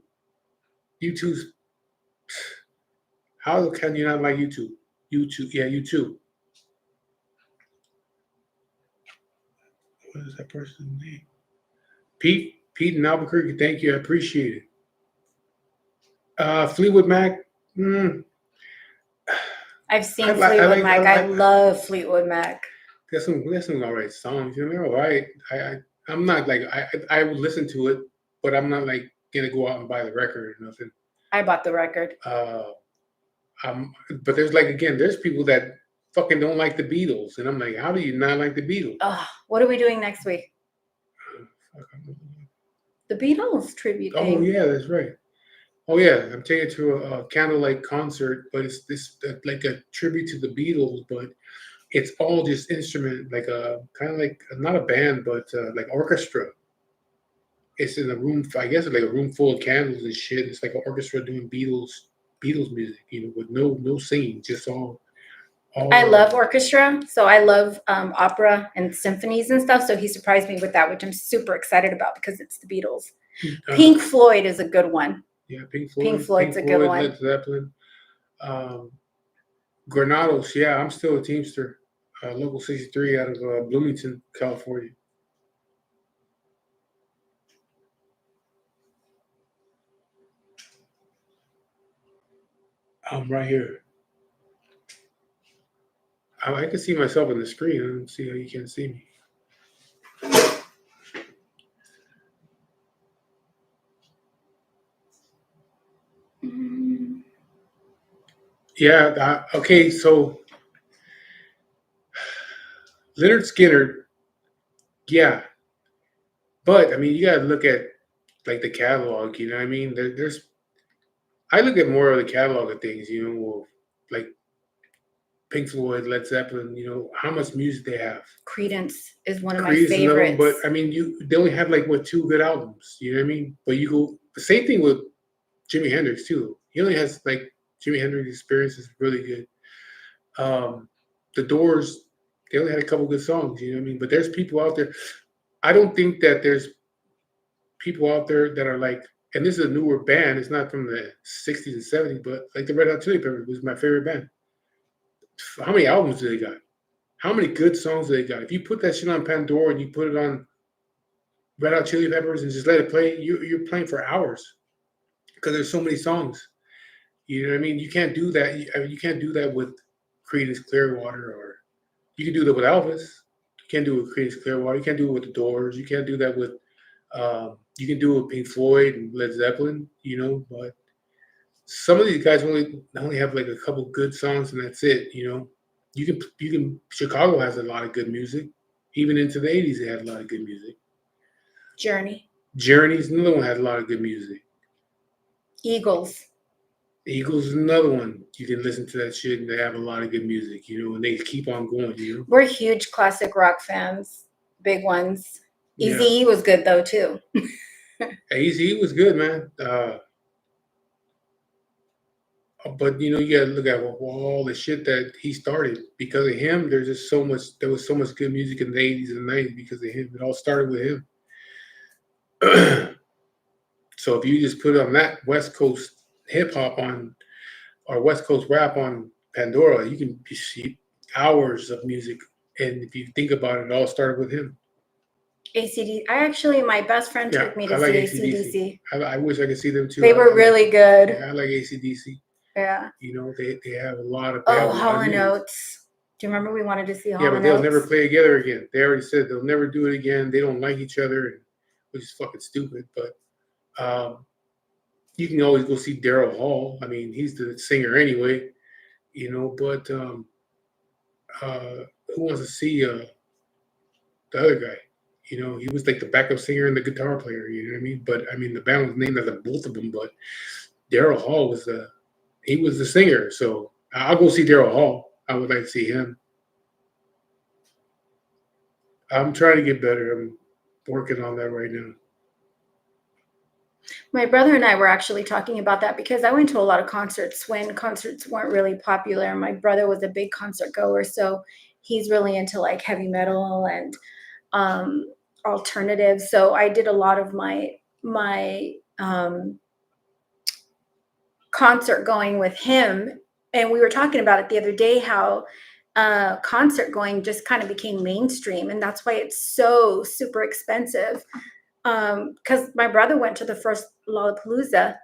How can you not like YouTube? YouTube. What is that person's name? Pete in Albuquerque. Thank you. I appreciate it. Fleetwood Mac.
I've seen Fleetwood Mac. I love Fleetwood Mac.
There's some all right songs, you know. I'm not like I would listen to it, but I'm not like gonna go out and buy the record or nothing.
I bought the record.
But there's like, again, there's people that fucking don't like the Beatles. And I'm like, how do you not like the Beatles?
Oh, what are we doing next week? The Beatles tribute
Oh,
thing.
yeah, that's right. Oh, yeah, I'm taking it to a candlelight concert, but it's this like a tribute to the Beatles, but it's all just instrument, like a kind of like not a band, but like orchestra. It's in a room, I guess, it's like a room full of candles and shit. It's like an orchestra doing Beatles music, with no singing, just all.
I love orchestra, so I love opera and symphonies and stuff. So he surprised me with that, which I'm super excited about because it's the Beatles. Pink Floyd is a good one.
Yeah, Pink Floyd.
Pink Floyd's a good one.
Led Zeppelin. Granados. Yeah, I'm still a Teamster. Local 63 out of Bloomington, California. I'm right here. I can see myself on the screen. I don't see how you can't see me. Yeah. Okay. So Leonard Skinner. Yeah, but I mean, you got to look at like the catalog. You know what I mean? There's. I look at more of the catalog of things. Like Pink Floyd, Led Zeppelin. How much music they have.
Creedence is one of my
Creed's another one,
favorites.
but I mean, they only have like two good albums. You know what I mean? But you go the same thing with Jimi Hendrix too. He only has like Jimi Hendrix Experience is really good. The Doors, they only had a couple good songs. You know what I mean? But there's people out there. I don't think that there's people out there that are like, and this is a newer band. It's not from the '60s and '70s, but like the Red Hot Chili Peppers was my favorite band. How many albums do they got? How many good songs do they got? If you put that shit on Pandora and you put it on Red Hot Chili Peppers and just let it play, you're playing for hours because there's so many songs. You know what I mean? You can't do that. You can't do that with Creedence Clearwater, or you can do that with Elvis. You can't do it with Creedence Clearwater. You can't do it with the Doors. You can't do that with. You can do it with Pink Floyd and Led Zeppelin. But some of these guys only have like a couple good songs and that's it. You can. Chicago has a lot of good music. Even into the '80s, they had a lot of good music. Journey's another one had a lot of good music. Eagles is another one. You can listen to that shit and they have a lot of good music, and they keep on going,
We're huge classic rock fans, big ones. Eazy-E was good though too.
Eazy-E was good, man. But you gotta look at all the shit that he started. Because of him, there was so much good music in the '80s and '90s because of him. It all started with him. So if you just put on that West Coast hip hop or West Coast rap on Pandora, you can see hours of music. And if you think about it, it all started with him.
My best friend took me to see AC/DC.
I wish I could see them too.
They were really good.
Yeah, I like AC/DC.
Yeah.
They have a lot of.
Hall & Oates. Do you remember we wanted to see Hall & Oates?
Yeah, but they'll never play together again. They already said they'll never do it again. They don't like each other, which is fucking stupid. But you can always go see Daryl Hall. I mean, he's the singer anyway. But who wants to see the other guy? He was like the backup singer and the guitar player. You know what I mean? But I mean, the band was named after both of them. But Daryl Hall was the singer. So I'll go see Daryl Hall. I would like to see him. I'm trying to get better. I'm working on that right now.
My brother and I were actually talking about that because I went to a lot of concerts when concerts weren't really popular. My brother was a big concert goer, so he's really into like heavy metal and alternative. So I did a lot of my concert going with him, and we were talking about it the other day how concert going just kind of became mainstream, and that's why it's so super expensive. Because my brother went to the first Lollapalooza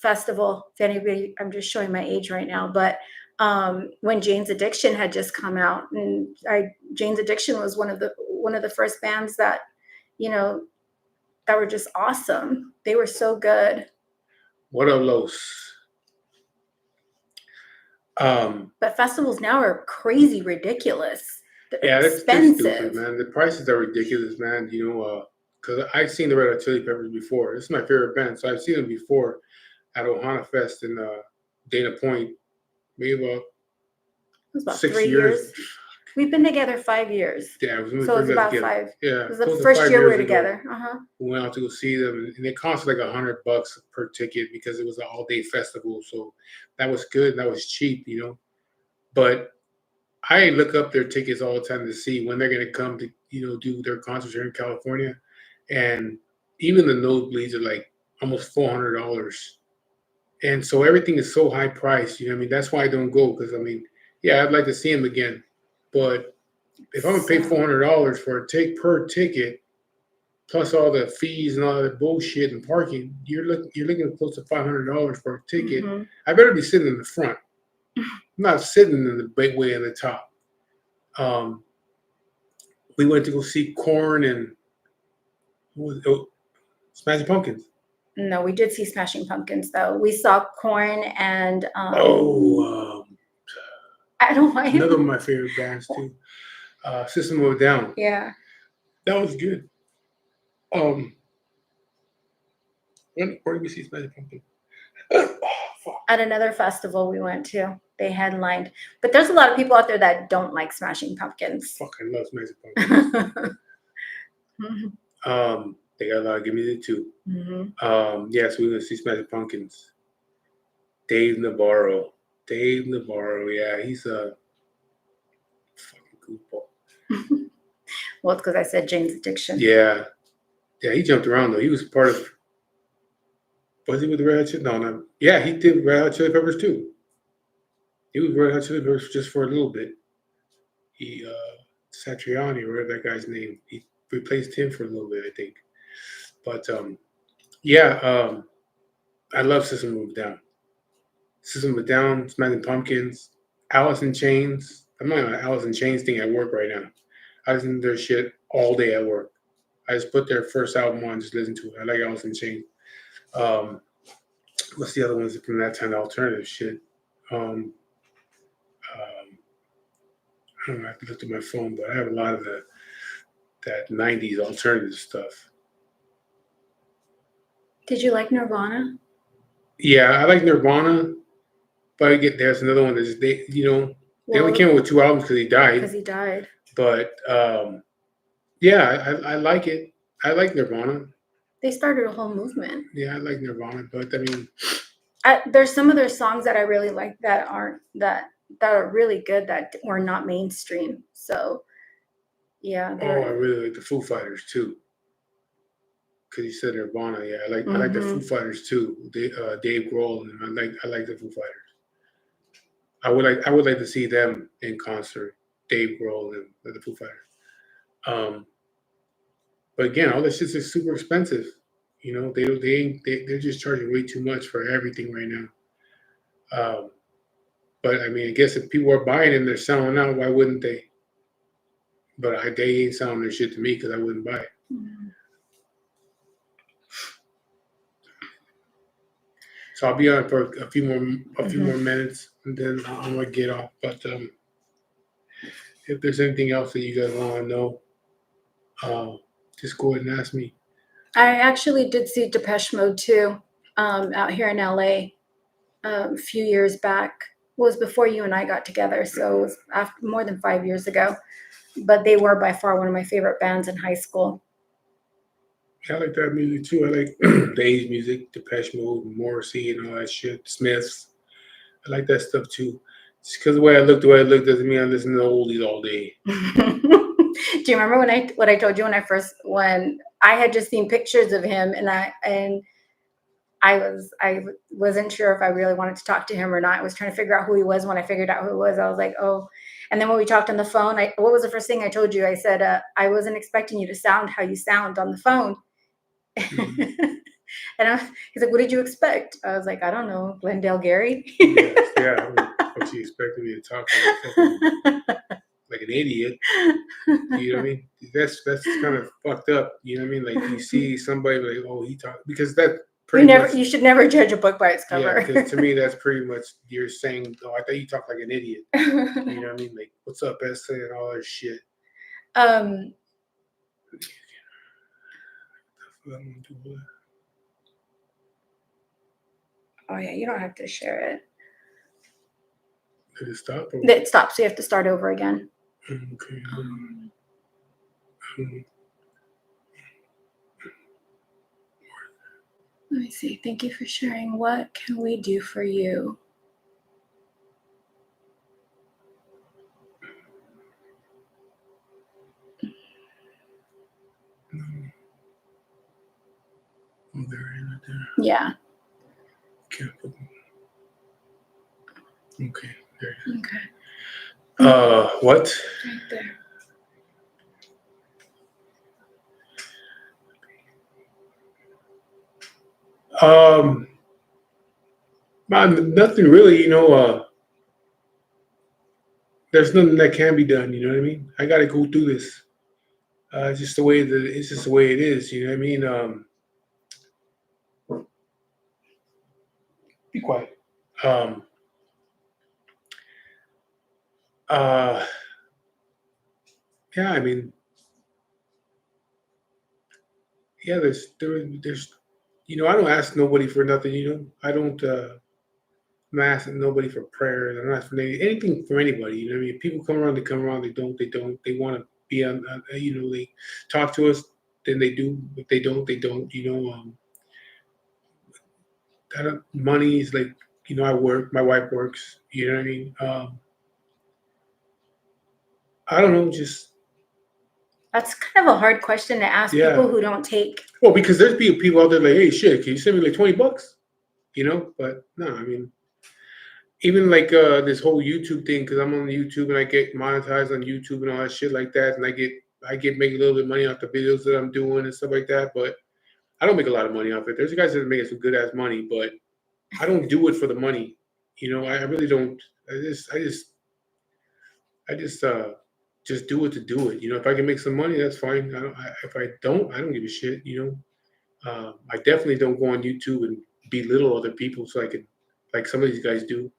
festival. If anybody, I'm just showing my age right now, but when Jane's Addiction had just come out, and Jane's Addiction was one of the first bands that that were just awesome. They were so good.
What up, Los?
But festivals now are crazy ridiculous. They're
Yeah, they're stupid,
expensive.
man. The prices are ridiculous, man. Because I've seen the Red Hot Chili Peppers before. This is my favorite band, so I've seen them before at Ohana Fest in Dana Point, maybe about
It was about
6
3 years.
years.
We've been together 5 years.
Yeah, it was
So it's about
together.
5.
Yeah,
It was the
close to
first
5
year we
years
were
ago.
together.
We went out to go see them, and it cost like $100 per ticket because it was an all-day festival. So that was good. And that was cheap. But I look up their tickets all the time to see when they're going to come to do their concerts here in California, and even the nosebleeds are like almost $400, and so everything is so high priced. I mean, that's why I don't go because I mean, yeah, I'd like to see them again, but if I'm gonna pay $400 for a take per ticket plus all the fees and all the bullshit and parking, you're looking close to $500 for a ticket.
Mm-hmm.
I better be sitting in the front. I'm not sitting in the big way in the top. We went to go see Corn and what was it? Oh, Smashing Pumpkins.
No, we did see Smashing Pumpkins though. We saw Corn and I don't know
Another of my favorite bands too. System of a Down.
Yeah.
That was good. Where did we see Smashing Pumpkins?
At another festival we went to, they headlined. But there's a lot of people out there that don't like Smashing Pumpkins.
Fucking love Smashing Pumpkins. They got a lot of give me the two.
Mm-hmm.
Yes, we're gonna see Smashing Pumpkins. Dave Navarro, yeah, he's a fucking goofball.
Well, it's because I said Jane's Addiction.
Yeah, he jumped around though. He was part of. Was he with the Red Hot Chili? No. Yeah, he did Red Hot Chili Peppers too. He was Red Hot Chili Peppers just for a little bit. He Satriani, or whatever that guy's name, he replaced him for a little bit, I think. But I love System of a Down. System of a Down, Smashing Pumpkins, Alice in Chains. I'm not on an Alice in Chains thing at work right now. I listen to their shit all day at work. I just put their first album on, just listen to it. I like Alice in Chains. What's the other ones from that time? Alternative shit. I don't know. I have to look at my phone, but I have a lot of that '90s alternative stuff.
Did you like Nirvana?
Yeah, I like Nirvana, but there's another one that's they only came out with 2 albums because he died. But yeah, I like it. I like Nirvana.
They started a whole movement.
Yeah, I like Nirvana, but I mean,
there's some of their songs that I really like that are really good that were not mainstream. So yeah.
I really like the Foo Fighters too. Because you said Nirvana, yeah, I like the Foo Fighters too. Dave Grohl, and I like the Foo Fighters. I would like to see them in concert, Dave Grohl and the Foo Fighters. But again, all this shit is super expensive. They're just charging way too much for everything right now. But I mean, I guess if people are buying them, they're selling out. Why wouldn't they? But they ain't selling their shit to me because I wouldn't buy it. Mm-hmm. So I'll be on for a few more minutes, and then I'm gonna get off. But if there's anything else that you guys want to know, just go ahead and ask me.
I actually did see Depeche Mode too, out here in LA, a few years back. It was before you and I got together, so it was more than 5 years ago. But they were by far one of my favorite bands in high school.
I like that music too. I like the 80s music, Depeche Mode, Morrissey, and all that shit. Smiths. I like that stuff too. Just because the way I look doesn't mean I listen to the oldies all day.
Do you remember what I told you when I had just seen pictures of him and I wasn't sure if I really wanted to talk to him or not. I was trying to figure out who he was. When I figured out who he was, I was like, oh. And then when we talked on the phone, what was the first thing I told you? I said, I wasn't expecting you to sound how you sound on the phone. Mm-hmm. And he's like, what did you expect? I was like, I don't know, Glendale Gary.
Yes, yeah. What you expected me to talk like an idiot? You know what I mean? That's kind of fucked up. You know what I mean? Like you see somebody like, oh, he talk because that pretty much.
You should never judge a book by its
Yeah,
cover.
because to me, that's pretty much you're saying. Oh, I thought you talked like an idiot. You know what I mean? Like, what's up, essay, and all that shit.
Oh yeah, you don't have to share it.
Did it stop?
It stops. So you have to start over again.
Okay.
Let me see. Thank you for sharing. What can we do for you?
Oh, there, right there.
Yeah.
Okay, there.
Okay.
What?
Right there.
Nothing really, there's nothing that can be done, you know what I mean? I gotta go through this. It's just the way it is, you know what I mean? Be quiet. Yeah, I mean, yeah, there's, I don't ask nobody for nothing, I don't, I'm not asking nobody for prayers. I'm not asking anything from anybody. You know what I mean? People come around, they come around. They don't. They don't. They want to be on. They talk to us. Then they do. If they don't, they don't. Money is like, I work. My wife works. You know what I mean? I don't know. Just
That's kind of a hard question to ask people who don't take.
Well, because there's people out there like, hey, shit, can you send me like $20? But no, I mean. Even like this whole YouTube thing, because I'm on YouTube and I get monetized on YouTube and all that shit like that, and I get make a little bit of money off the videos that I'm doing and stuff like that, but I don't make a lot of money off it. There's guys that make some good ass money, but I don't do it for the money. I really don't. I just do it to do it. If I can make some money, that's fine. If I don't, I don't give a shit. I definitely don't go on YouTube and belittle other people so I can, like some of these guys do,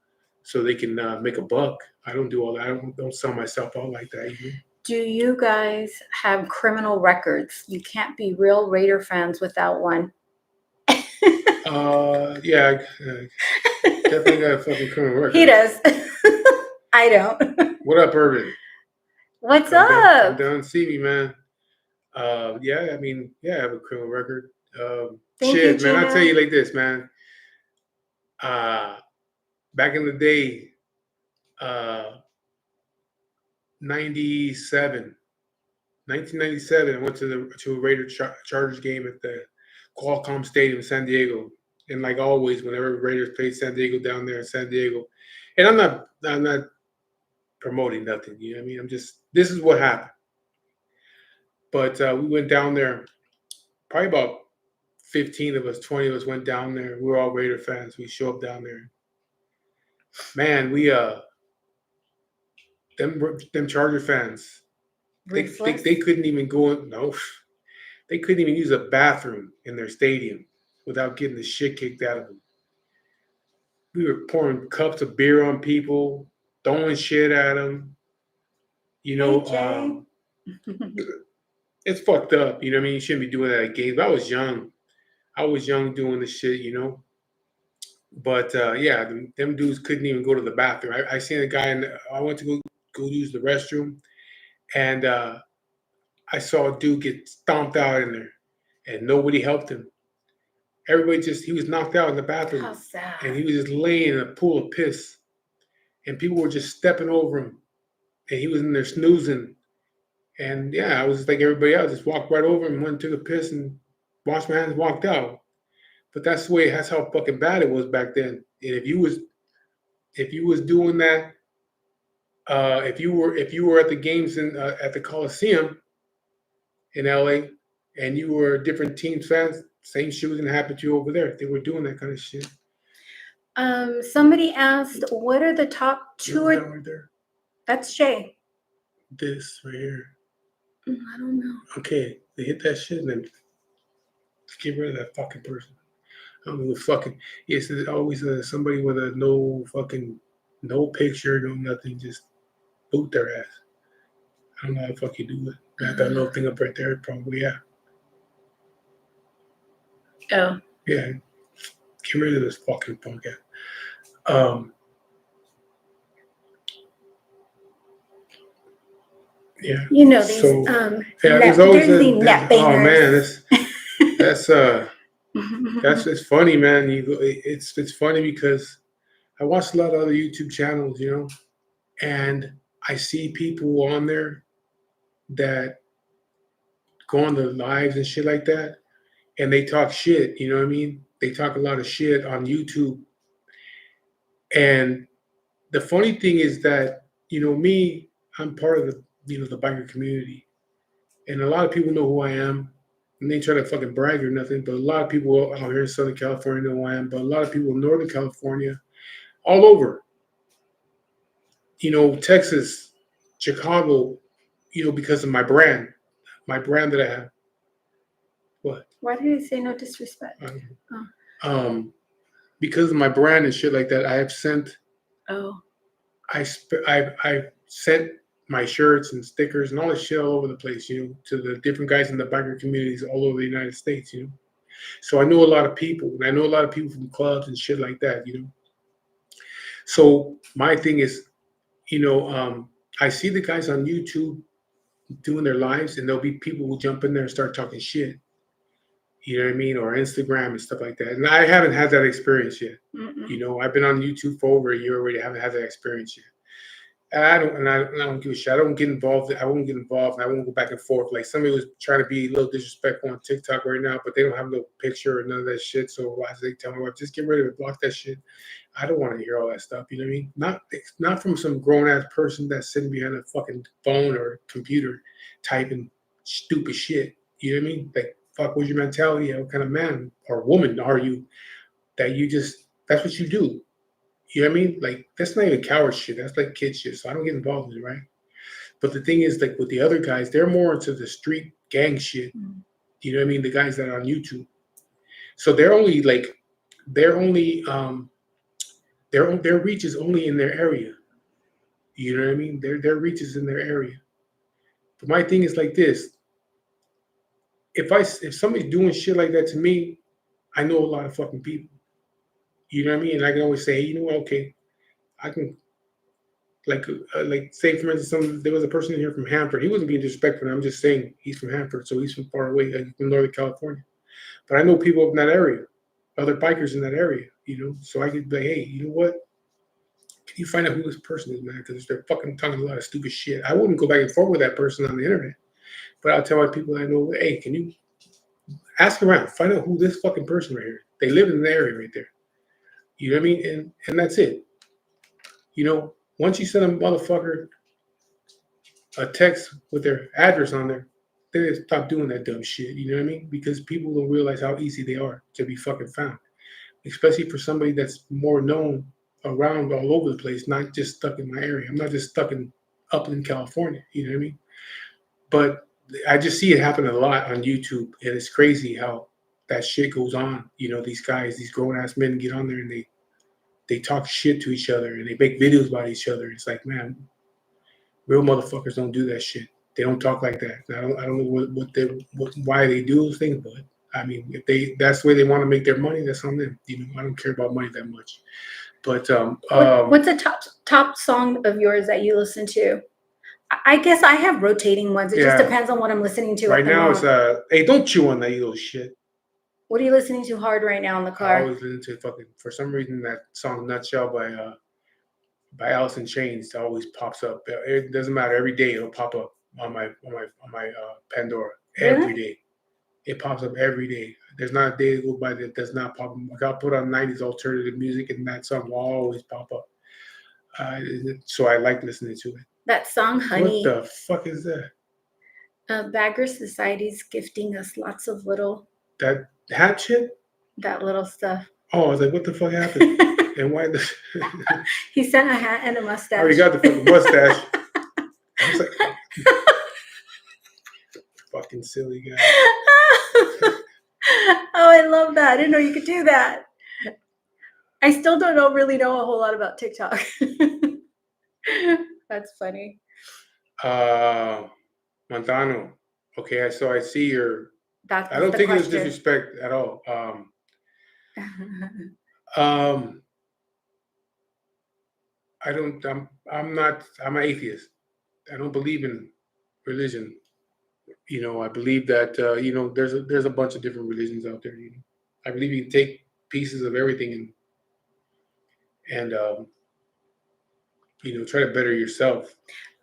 so they can make a buck. I don't do all that. I don't sell myself out like that.
Do you guys have criminal records? You can't be real Raider fans without one.
Yeah, definitely got a fucking criminal record.
He does. I don't.
What up, Irvin?
What's
up?
Come
down, see me, man. Yeah, I mean, yeah, I have a criminal record.
Thank
shit,
you,
man.
Gina.
I'll tell you like this, man. Back in the day, 1997, I went to a Raider Chargers game at the Qualcomm Stadium in San Diego. And like always, whenever Raiders played San Diego down there in San Diego, and I'm not promoting nothing, you know what I mean? This is what happened. But we went down there, probably about 15 of us, 20 of us went down there. We were all Raider fans. We show up down there. Man, we them Charger fans, they couldn't even go in. No, they couldn't even use a bathroom in their stadium without getting the shit kicked out of them. We were pouring cups of beer on people, throwing shit at them. It's fucked up. You know what I mean? You shouldn't be doing that at games. But I was young. Doing the shit, But yeah, them dudes couldn't even go to the bathroom. I seen a guy, I went to go use the restroom, and I saw a dude get stomped out in there, and nobody helped him. Everybody he was knocked out in the bathroom.
How sad.
And he was just laying in a pool of piss. And people were just stepping over him. And he was in there snoozing. And yeah, I was just like everybody else, just walked right over him, went and took a piss and washed my hands and walked out. But that's how fucking bad it was back then. And if you was doing that, if you were at the games at the Coliseum in LA and you were different team fans, same shit was gonna happen to you over there if they were doing that kind of shit.
Somebody asked, what are the top two
right there?
That's Shay.
This right here.
I don't know.
Okay, they hit that shit and then get rid of that fucking person. I don't know fucking. Yes, there's always somebody with a no picture, no nothing, just boot their ass. I don't know how the fuck you do it. That little thing up right there, probably yeah.
Oh.
Yeah, get rid of this fucking podcast. Yeah.
You know these
So
yeah,
there's always
there's the net
oh man,
bangers.
that's it's funny, man. It's funny because I watch a lot of other YouTube channels, and I see people on there that go on the lives and shit like that, and they talk shit. You know what I mean? They talk a lot of shit on YouTube, and the funny thing is that me, I'm part of the biker community, and a lot of people know who I am, and they try to fucking brag or nothing. But a lot of people out here in Southern California know who I am. But a lot of people in Northern California, all over, Texas, Chicago, because of my brand that I have. What?
Why did you say no disrespect?
Because of my brand and shit like that, I have sent.
Oh.
I sent my shirts and stickers and all this shit all over the place, to the different guys in the biker communities all over the United States, So I know a lot of people, and I know a lot of people from clubs and shit like that, So my thing is, I see the guys on YouTube doing their lives, and there'll be people who jump in there and start talking shit. You know what I mean? Or Instagram and stuff like that. And I haven't had that experience yet. I've been on YouTube for over a year already. I haven't had that experience yet. I don't give a shit. I don't get involved. I won't get involved, and I won't go back and forth. Like somebody was trying to be a little disrespectful on TikTok right now, but they don't have no picture or none of that shit. So why they tell me, well, just get rid of it, block that shit. I don't want to hear all that stuff. You know what I mean? Not from some grown ass person that's sitting behind a fucking phone or computer typing stupid shit. You know what I mean? Like, fuck, what's your mentality? What kind of man or woman are you that that's what you do? You know what I mean? Like, that's not even coward shit. That's like kid shit. So I don't get involved in it, right? But the thing is, like with the other guys, they're more into the street gang shit. You know what I mean? The guys that are on YouTube. So their reach is only in their area. You know what I mean? Their reach is in their area. But my thing is like this. If somebody's doing shit like that to me, I know a lot of fucking people. You know what I mean? And I can always say, hey, you know what? Okay, I can, like say for instance, there was a person here from Hanford. He wasn't being disrespectful. I'm just saying he's from Hanford, so he's from far away, like from Northern California. But I know people in that area, other bikers in that area. So I could be like, hey, you know what? Can you find out who this person is, man? Because they're fucking talking a lot of stupid shit. I wouldn't go back and forth with that person on the internet, but I'll tell my people I know, hey, can you ask around, find out who this fucking person right here? They live in the area right there. You know what I mean? And that's it. Once you send a motherfucker a text with their address on there, they stop doing that dumb shit. You know what I mean? Because people don't realize how easy they are to be fucking found, especially for somebody that's more known around all over the place, not just stuck in my area. I'm not just stuck in Upland, California. You know what I mean? But I just see it happen a lot on YouTube, and it's crazy how that shit goes on. These guys, these grown ass men get on there and they talk shit to each other and they make videos about each other. It's like, man, real motherfuckers don't do that shit. They don't talk like that. I don't know why they do those things, but I mean, if that's the way they want to make their money, that's on them. I don't care about money that much. But
what's a top song of yours that you listen to? I guess I have rotating ones. It just depends on what I'm listening to.
Right now it's hey, don't chew on that little shit.
What are you listening to hard right now in the car?
I always listen to fucking, for some reason, that song "Nutshell" by Alice in Chains always pops up. It doesn't matter. Every day it'll pop up on my Pandora. Every day, it pops up every day. There's not a day that goes by that does not pop up. Like, I'll put on 90s alternative music, and that song will always pop up. So I like listening to it.
That song, Honey.
What the fuck is that?
Bagger Society's gifting us lots of little.
That hat shit?
That little stuff.
Oh, I was like, what the fuck happened? And why this?
He sent a hat and a mustache.
I already got the fucking mustache. I was like, fucking silly guy.
Oh, I love that. I didn't know you could do that. I still don't really know a whole lot about TikTok. That's funny.
Montano. Okay, so I see your.
That
I
was
don't
the
take it as
question.
disrespect at all. Um, I don't. I'm not. I'm an atheist. I don't believe in religion. I believe that there's a bunch of different religions out there. I believe you can take pieces of everything and try to better yourself.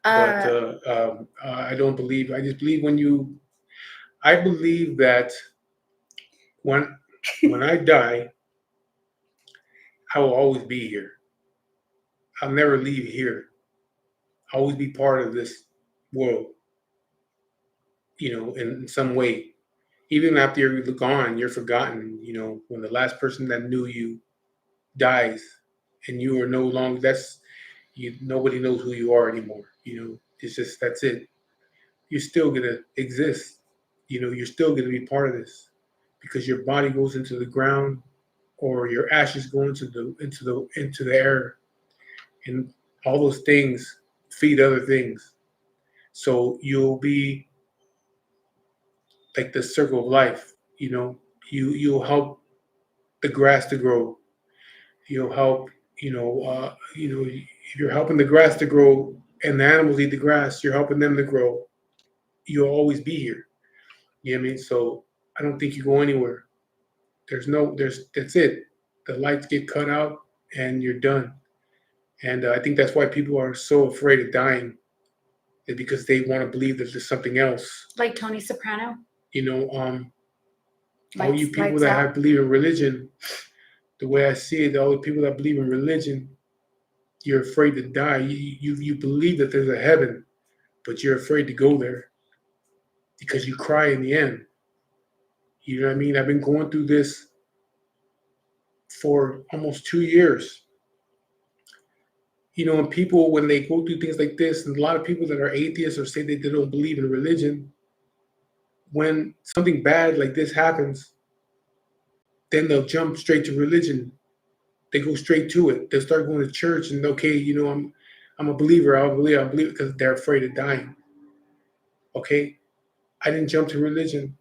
But I don't believe. I just believe when you. I believe that when I die, I will always be here. I'll never leave here. I'll always be part of this world. In some way. Even after you're gone, you're forgotten. When the last person that knew you dies, and you are no longer. Nobody knows who you are anymore. It's just that's it. You're still gonna exist. You're still gonna be part of this because your body goes into the ground or your ashes go into the air, and all those things feed other things. So you'll be like the circle of life. You'll help the grass to grow. You'll help. If you're helping the grass to grow and the animals eat the grass, you're helping them to grow. You'll always be here. You know what I mean? So I don't think you go anywhere. That's it. The lights get cut out and you're done. And I think that's why people are so afraid of dying, is because they want to believe that there's something else.
Like Tony Soprano.
All you people
Lights
that
out.
believe in religion, the way I see it, all the people that believe in religion, you're afraid to die. You believe that there's a heaven, but you're afraid to go there because you cry in the end. You know what I mean? I've been going through this for almost 2 years. And people, when they go through things like this, and a lot of people that are atheists or say that they don't believe in religion, when something bad like this happens, then they'll jump straight to religion. They go straight to it. They'll start going to church and okay, I'm a believer. I'll believe because they're afraid of dying. Okay, I didn't jump to religion.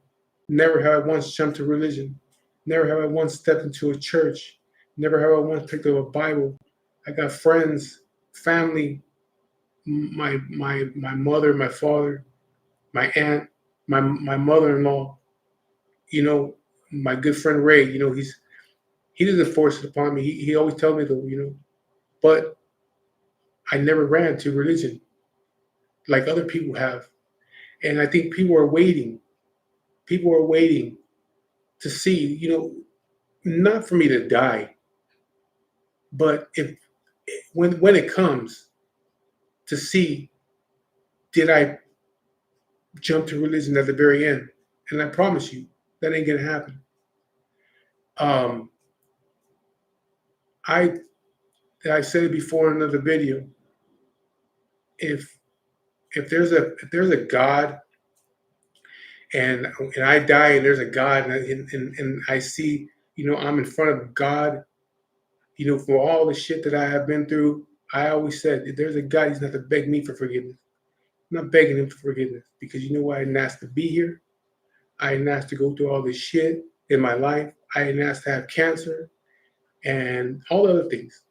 Never have I once jumped to religion. Never have I once stepped into a church. Never have I once picked up a Bible. I got friends, family, my mother, my father, my aunt, my mother-in-law. My good friend Ray. He doesn't force it upon me. He always tells me though. But I never ran to religion like other people have, and I think people are waiting. People are waiting to see. Not for me to die, but if when it comes to see, did I jump to religion at the very end? And I promise you, that ain't gonna happen. Um, I I said it before in another video. If if there's a God and I die and there's a God and I see I'm in front of God for all the shit that I have been through. I always said if there's a God, he's not to beg me for forgiveness. I'm not begging him for forgiveness because you know why? I didn't ask to be here. I didn't ask to go through all this shit in my life. I didn't ask to have cancer and all the other things.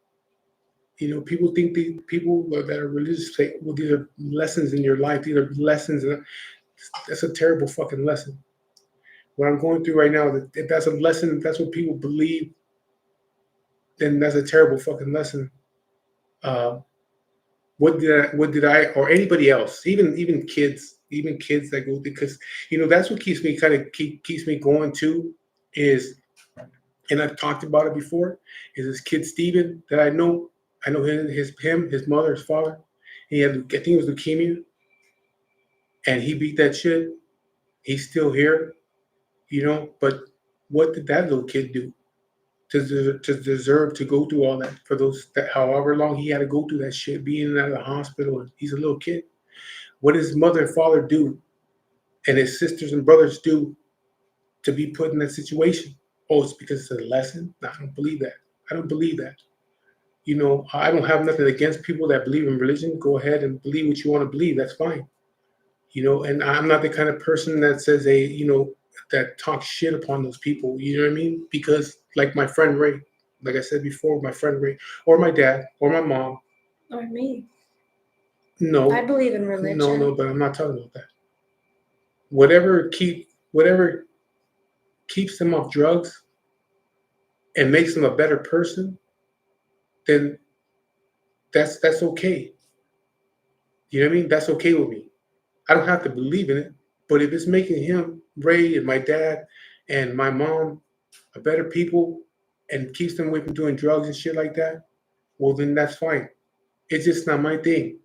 People think people that are religious say, well, these are lessons in your life. These are lessons. That's a terrible fucking lesson. What I'm going through right now, if that's a lesson, if that's what people believe, then that's a terrible fucking lesson. Uh, what did I or anybody else, even kids that go, because that's what keeps me keeps me going too, is, and I've talked about it before, is this kid Steven that I know his mother, his father, he had, I think it was leukemia, and he beat that shit. He's still here, but what did that little kid do to deserve to go through all that, for however long he had to go through that shit, being out of the hospital, and he's a little kid. What does his mother and father do, and his sisters and brothers do to be put in that situation. Oh, it's because it's a lesson? No, I don't believe that. I don't believe that. I don't have nothing against people that believe in religion. Go ahead and believe what you want to believe. That's fine. And I'm not the kind of person that says that talks shit upon those people. You know what I mean? Because like my friend Ray, like I said before, my friend Ray, or my dad, or my mom.
Or me.
No.
I believe in religion.
No, but I'm not talking about that. Whatever keeps them off drugs and makes them a better person, then that's okay. You know what I mean? That's okay with me. I don't have to believe in it, but if it's making him, Ray, and my dad, and my mom a better people, and keeps them away from doing drugs and shit like that, well then that's fine. It's just not my thing.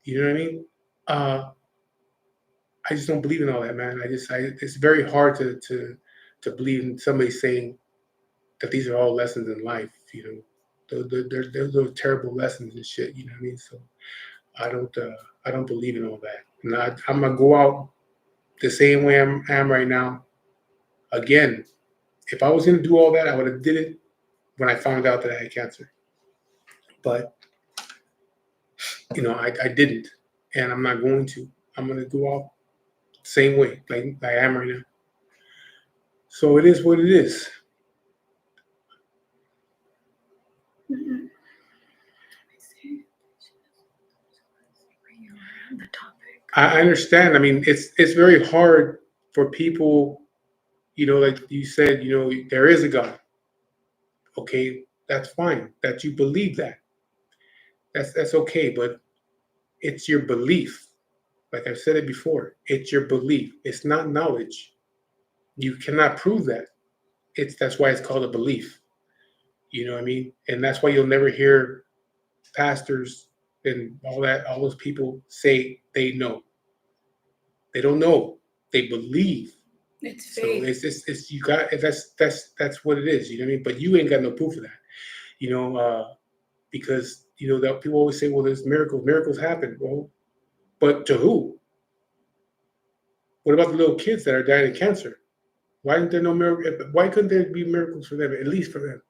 You know what I mean? Uh, I just don't believe in all that, man. It's very hard to believe in somebody saying that these are all lessons in life. Those are terrible lessons and shit. You know what I mean? So I don't believe in all that. And I'm gonna go out the same way I am right now. Again, if I was gonna do all that, I would have did it when I found out that I had cancer. But I didn't, and I'm not going to. I'm gonna go out the same way like I am right now. So it is what it is.
Mm-hmm.
I understand. I mean, it's very hard for people, like you said, there is a God. Okay, that's fine. That you believe that. That's okay, but it's your belief. Like I've said it before, it's your belief. It's not knowledge. You cannot prove that. That's why it's called a belief. You know what I mean? And that's why you'll never hear pastors and all those people say they know. They don't know. They believe.
It's
So
faith.
it's you got that's what it is. You know what I mean? But you ain't got no proof of that. Because that people always say, well, there's miracles. Miracles happen. Well, but to who? What about the little kids that are dying of cancer? Why isn't there no miracle? Why couldn't there be miracles for them? At least for them.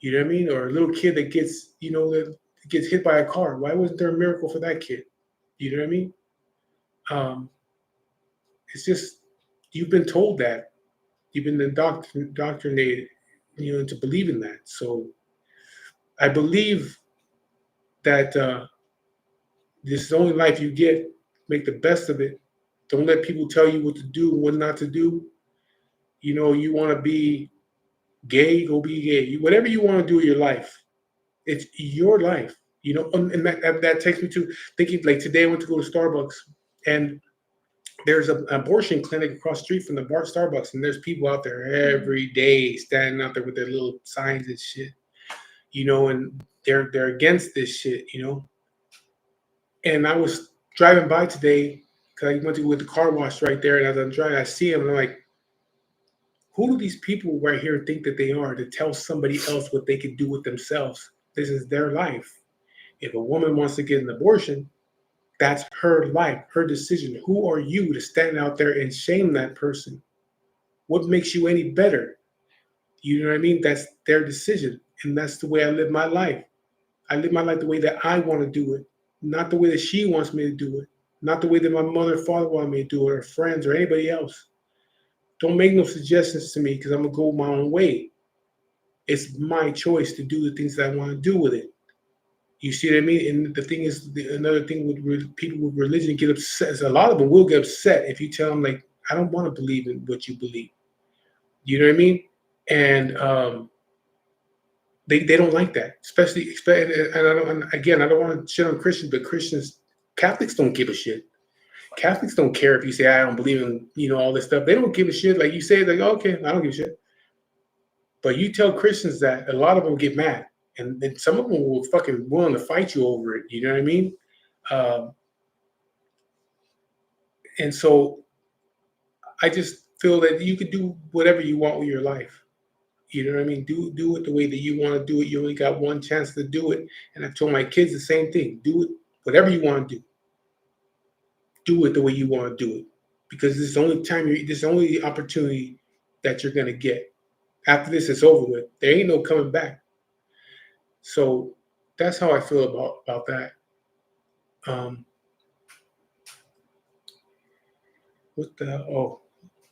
You know what I mean? Or a little kid that gets hit by a car. Why wasn't there a miracle for that kid? You know what I mean? Um, it's just you've been told that. You've been indoctrinated, into believing that. So I believe that this is the only life you get. Make the best of it. Don't let people tell you what to do and what not to do. You want to be gay, go be gay. Whatever you want to do in your life, it's your life. And that takes me to thinking, like today I went to go to Starbucks, and there's an abortion clinic across the street from the Starbucks, and there's people out there every day standing out there with their little signs and shit, and they're against this shit, And I was driving by today because I went to go get the car wash right there, and as I'm driving, I see them, and I'm like, who do these people right here think that they are to tell somebody else what they can do with themselves? This is their life. If a woman wants to get an abortion, that's her life, her decision. Who are you to stand out there and shame that person? What makes you any better? You know what I mean? That's their decision. And that's the way I live my life. I live my life the way that I want to do it, not the way that she wants me to do it, not the way that my mother and father want me to do it, or friends, or anybody else. Don't make no suggestions to me because I'm going to go my own way. It's my choice to do the things that I want to do with it. You see what I mean? And the thing is, another thing with people with religion get upset. A lot of them will get upset if you tell them, like, I don't want to believe in what you believe. You know what I mean? And they don't like that, especially. And again, I don't want to shit on Christians, but Catholics don't give a shit. Catholics don't care if you say I don't believe in all this stuff. They don't give a shit. Like you say, like, okay, I don't give a shit. But you tell Christians that, a lot of them get mad, and then some of them will fucking willing to fight you over it. You know what I mean? Um, and so I just feel that you could do whatever you want with your life. You know what I mean? Do it the way that you want to do it. You only got one chance to do it. And I've told my kids the same thing. Do it whatever you want to do. Do it the way you want to do it. because this is the only time this is the only opportunity that you're gonna get. After this is over with, there ain't no coming back. So that's how I feel about that. Um, what the hell? Oh,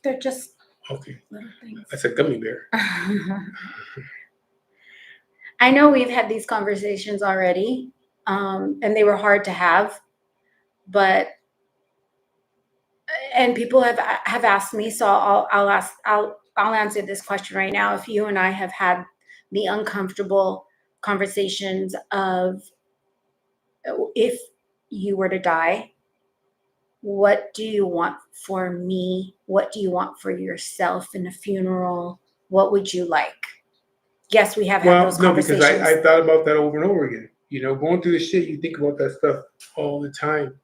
They're just
okay.
little things.
That's a gummy bear.
I know we've had these conversations already, and they were hard to have, but and people have asked me, so I'll answer this question right now. If you and I have had the uncomfortable conversations of, if you were to die, what do you want for me? What do you want for yourself in a funeral? What would you like? Yes, we have had
Well,
those
no, because
conversations.
I thought about that over and over again. Going through the shit, you think about that stuff all the time.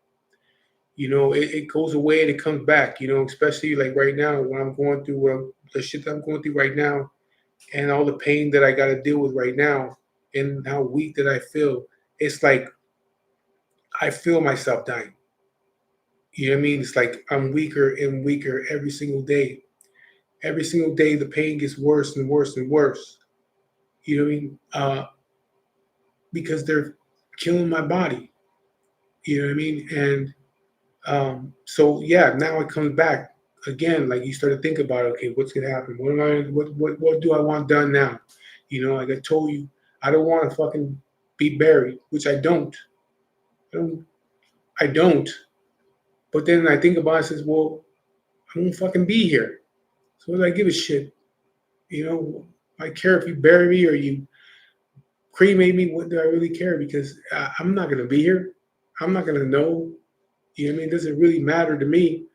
It goes away and it comes back, especially like right now when I'm going through the shit that I'm going through right now and all the pain that I got to deal with right now and how weak that I feel. It's like I feel myself dying. You know what I mean? It's like I'm weaker and weaker every single day. Every single day, the pain gets worse and worse and worse. You know what I mean? Because they're killing my body. You know what I mean? And so yeah, now it comes back again. Like you start to think about, okay, what's gonna happen? What do I want done now? Like I told you, I don't want to fucking be buried, which I don't. I don't. I don't. But then I think about it, says, well, I won't fucking be here. So what do I give a shit? I care if you bury me or you cremate me. What do I really care? Because I'm not gonna be here. I'm not gonna know. You know what I mean? It doesn't really matter to me.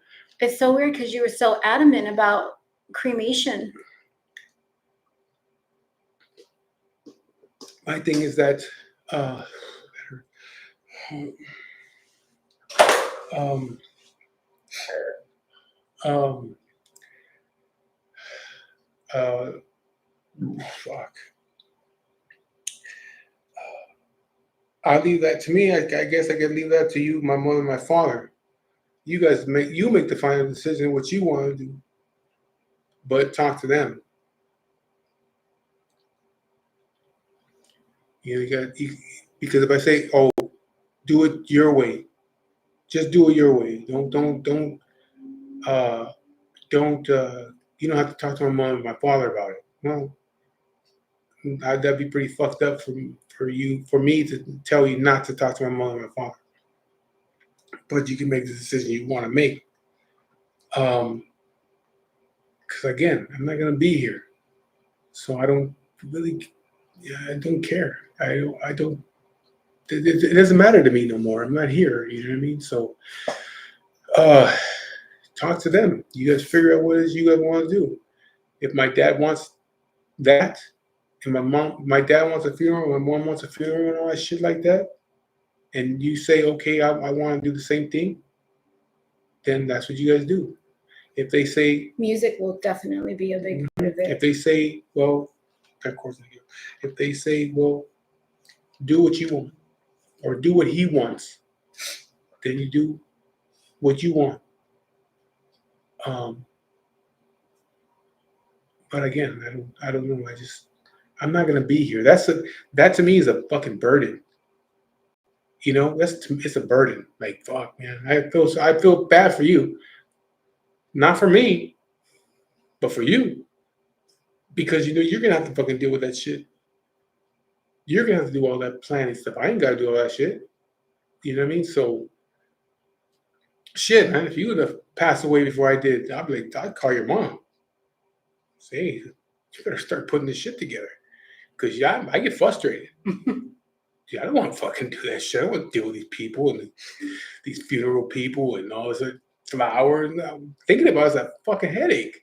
It's so weird because you were so adamant about cremation.
My thing is that uh, um, um, uh, fuck. I leave that to me. I guess I could leave that to you, my mother, my father. You guys make the final decision what you want to do, but talk to them. Because if I say, oh, do it your way, just do it your way. Uh, don't. You don't have to talk to my mom and my father about it. Well, that'd be pretty fucked up for me to tell you not to talk to my mother and my father. But you can make the decision you want to make. Because again, I'm not gonna be here, so I don't really. Yeah, I don't care. I don't. It doesn't matter to me no more. I'm not here. You know what I mean? So, uh, talk to them. You guys figure out what it is you guys want to do. If my dad wants that, and my dad wants a funeral, my mom wants a funeral, and all that shit like that, and you say, okay, I want to do the same thing, then that's what you guys do. If they say
Music will definitely be a big part of it.
If they say, well, of course they do. If they say, well, do what you want or do what he wants, then you do what you want. Um, but again, I don't know. I'm not gonna be here. That to me is a fucking burden. It's a burden. Like fuck, man. I feel bad for you, not for me, but for you, because you're gonna have to fucking deal with that shit. You're gonna have to do all that planning stuff. I ain't gotta do all that shit. You know what I mean? So shit, man, if you would have passed away before I did, I'd call your mom. Say, hey, you better start putting this shit together. Because, yeah, I get frustrated. Yeah, I don't want to fucking do that shit. I don't want to deal with these people and these funeral people and all this flowers. I'm thinking about it as a fucking headache.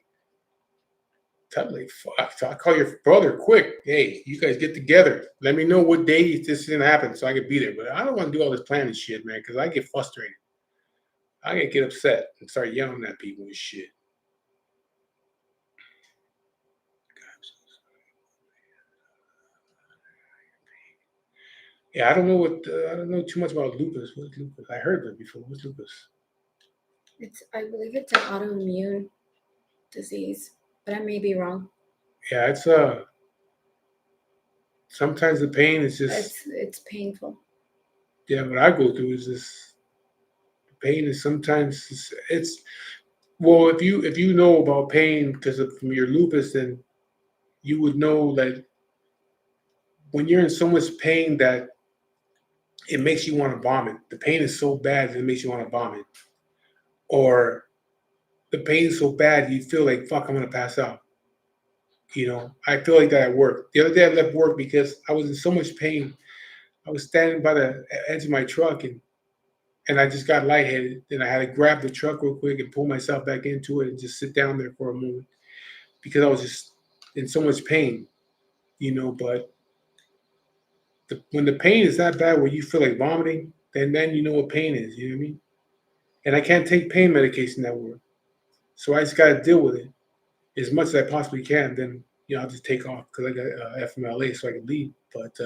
So I'm like, fuck. So I call your brother quick. Hey, you guys get together. Let me know what day this is going to happen so I can be there. But I don't want to do all this planning shit, man, because I get frustrated. I get upset and start yelling at people and shit. Yeah, I don't know too much about lupus. What's lupus? I heard that before. What's lupus?
I believe it's an autoimmune disease, but I may be wrong.
Yeah, it's sometimes the pain is just
It's painful.
yeah. What I go through is this pain is sometimes it's well if you know about pain because of from your lupus, then you would know that when you're in so much pain that it makes you want to vomit. The pain is so bad that it makes you want to vomit, or the pain is so bad you feel like fuck, I'm gonna pass out. You know, I feel like that at work. The other day I left work because I was in so much pain. I was standing by the edge of my truck and I just got lightheaded. And I had to grab the truck real quick and pull myself back into it and just sit down there for a moment because I was just in so much pain, you know. But when the pain is that bad where you feel like vomiting, then you know what pain is. You know what I mean? And I can't take pain medication that work, so I just got to deal with it as much as I possibly can. Then I'll just take off because I got FMLA, so I can leave. But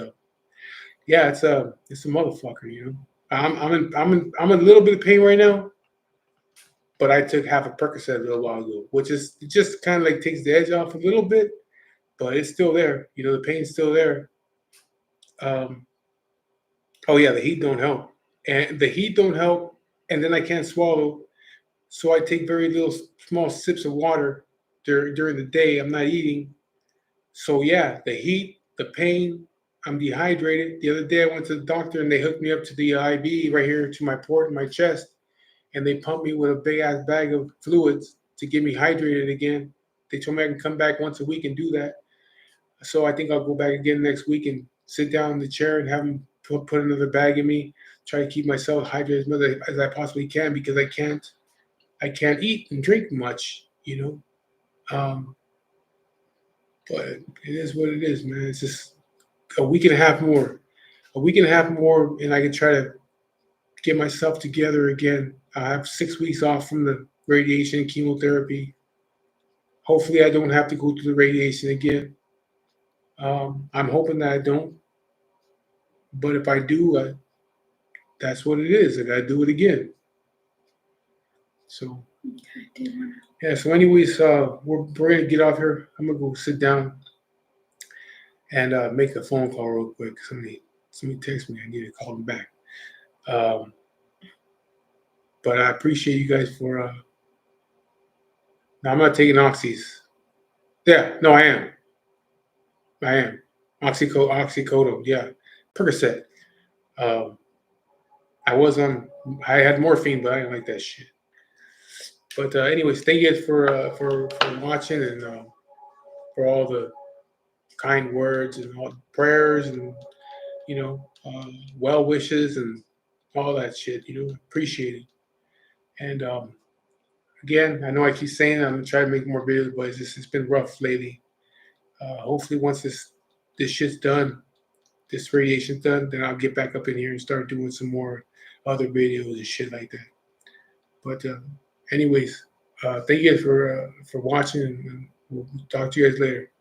yeah, it's a motherfucker. You know, I'm in a little bit of pain right now, but I took half a Percocet a little while ago, which is it just kind of like takes the edge off a little bit, but it's still there. You know, the pain's still there. Um, oh yeah, the heat don't help, and the heat don't help, and then I can't swallow, so I take very little small sips of water during the day. I'm not eating, so yeah, the heat, the pain. I'm dehydrated. The other day I went to the doctor and they hooked me up to the IV right here to my port in my chest, and they pumped me with a big ass bag of fluids to get me hydrated again. They told me I can come back once a week and do that. So I think I'll go back again next week and sit down in the chair and have them put another bag in me. Try to keep myself hydrated as much as I possibly can because I can't eat and drink much, you know. But it is what it is, man. It's just a week and a half more, and I can try to get myself together again. I have 6 weeks off from the radiation and chemotherapy. Hopefully, I don't have to go through the radiation again. I'm hoping that I don't, but if I do, that's what it is. I gotta do it again. So yeah. So anyways, we're gonna get off here. I'm gonna go sit down and make a phone call real quick. Somebody text me. I need to call them back. Um, but I appreciate you guys for. No, I'm not taking oxys. Yeah, no, I am. I am. Oxycodone. Yeah, Percocet. Um, I was on. I had morphine, but I didn't like that shit. But anyways, thank you guys for watching and for all the kind words and all the prayers and well wishes and all that shit. Appreciate it. And again, I know I keep saying I'm gonna try to make more videos, but it's been rough lately. Hopefully, once this shit's done, this radiation's done, then I'll get back up in here and start doing some more other videos and shit like that. But anyways, thank you guys for watching, and we'll talk to you guys later.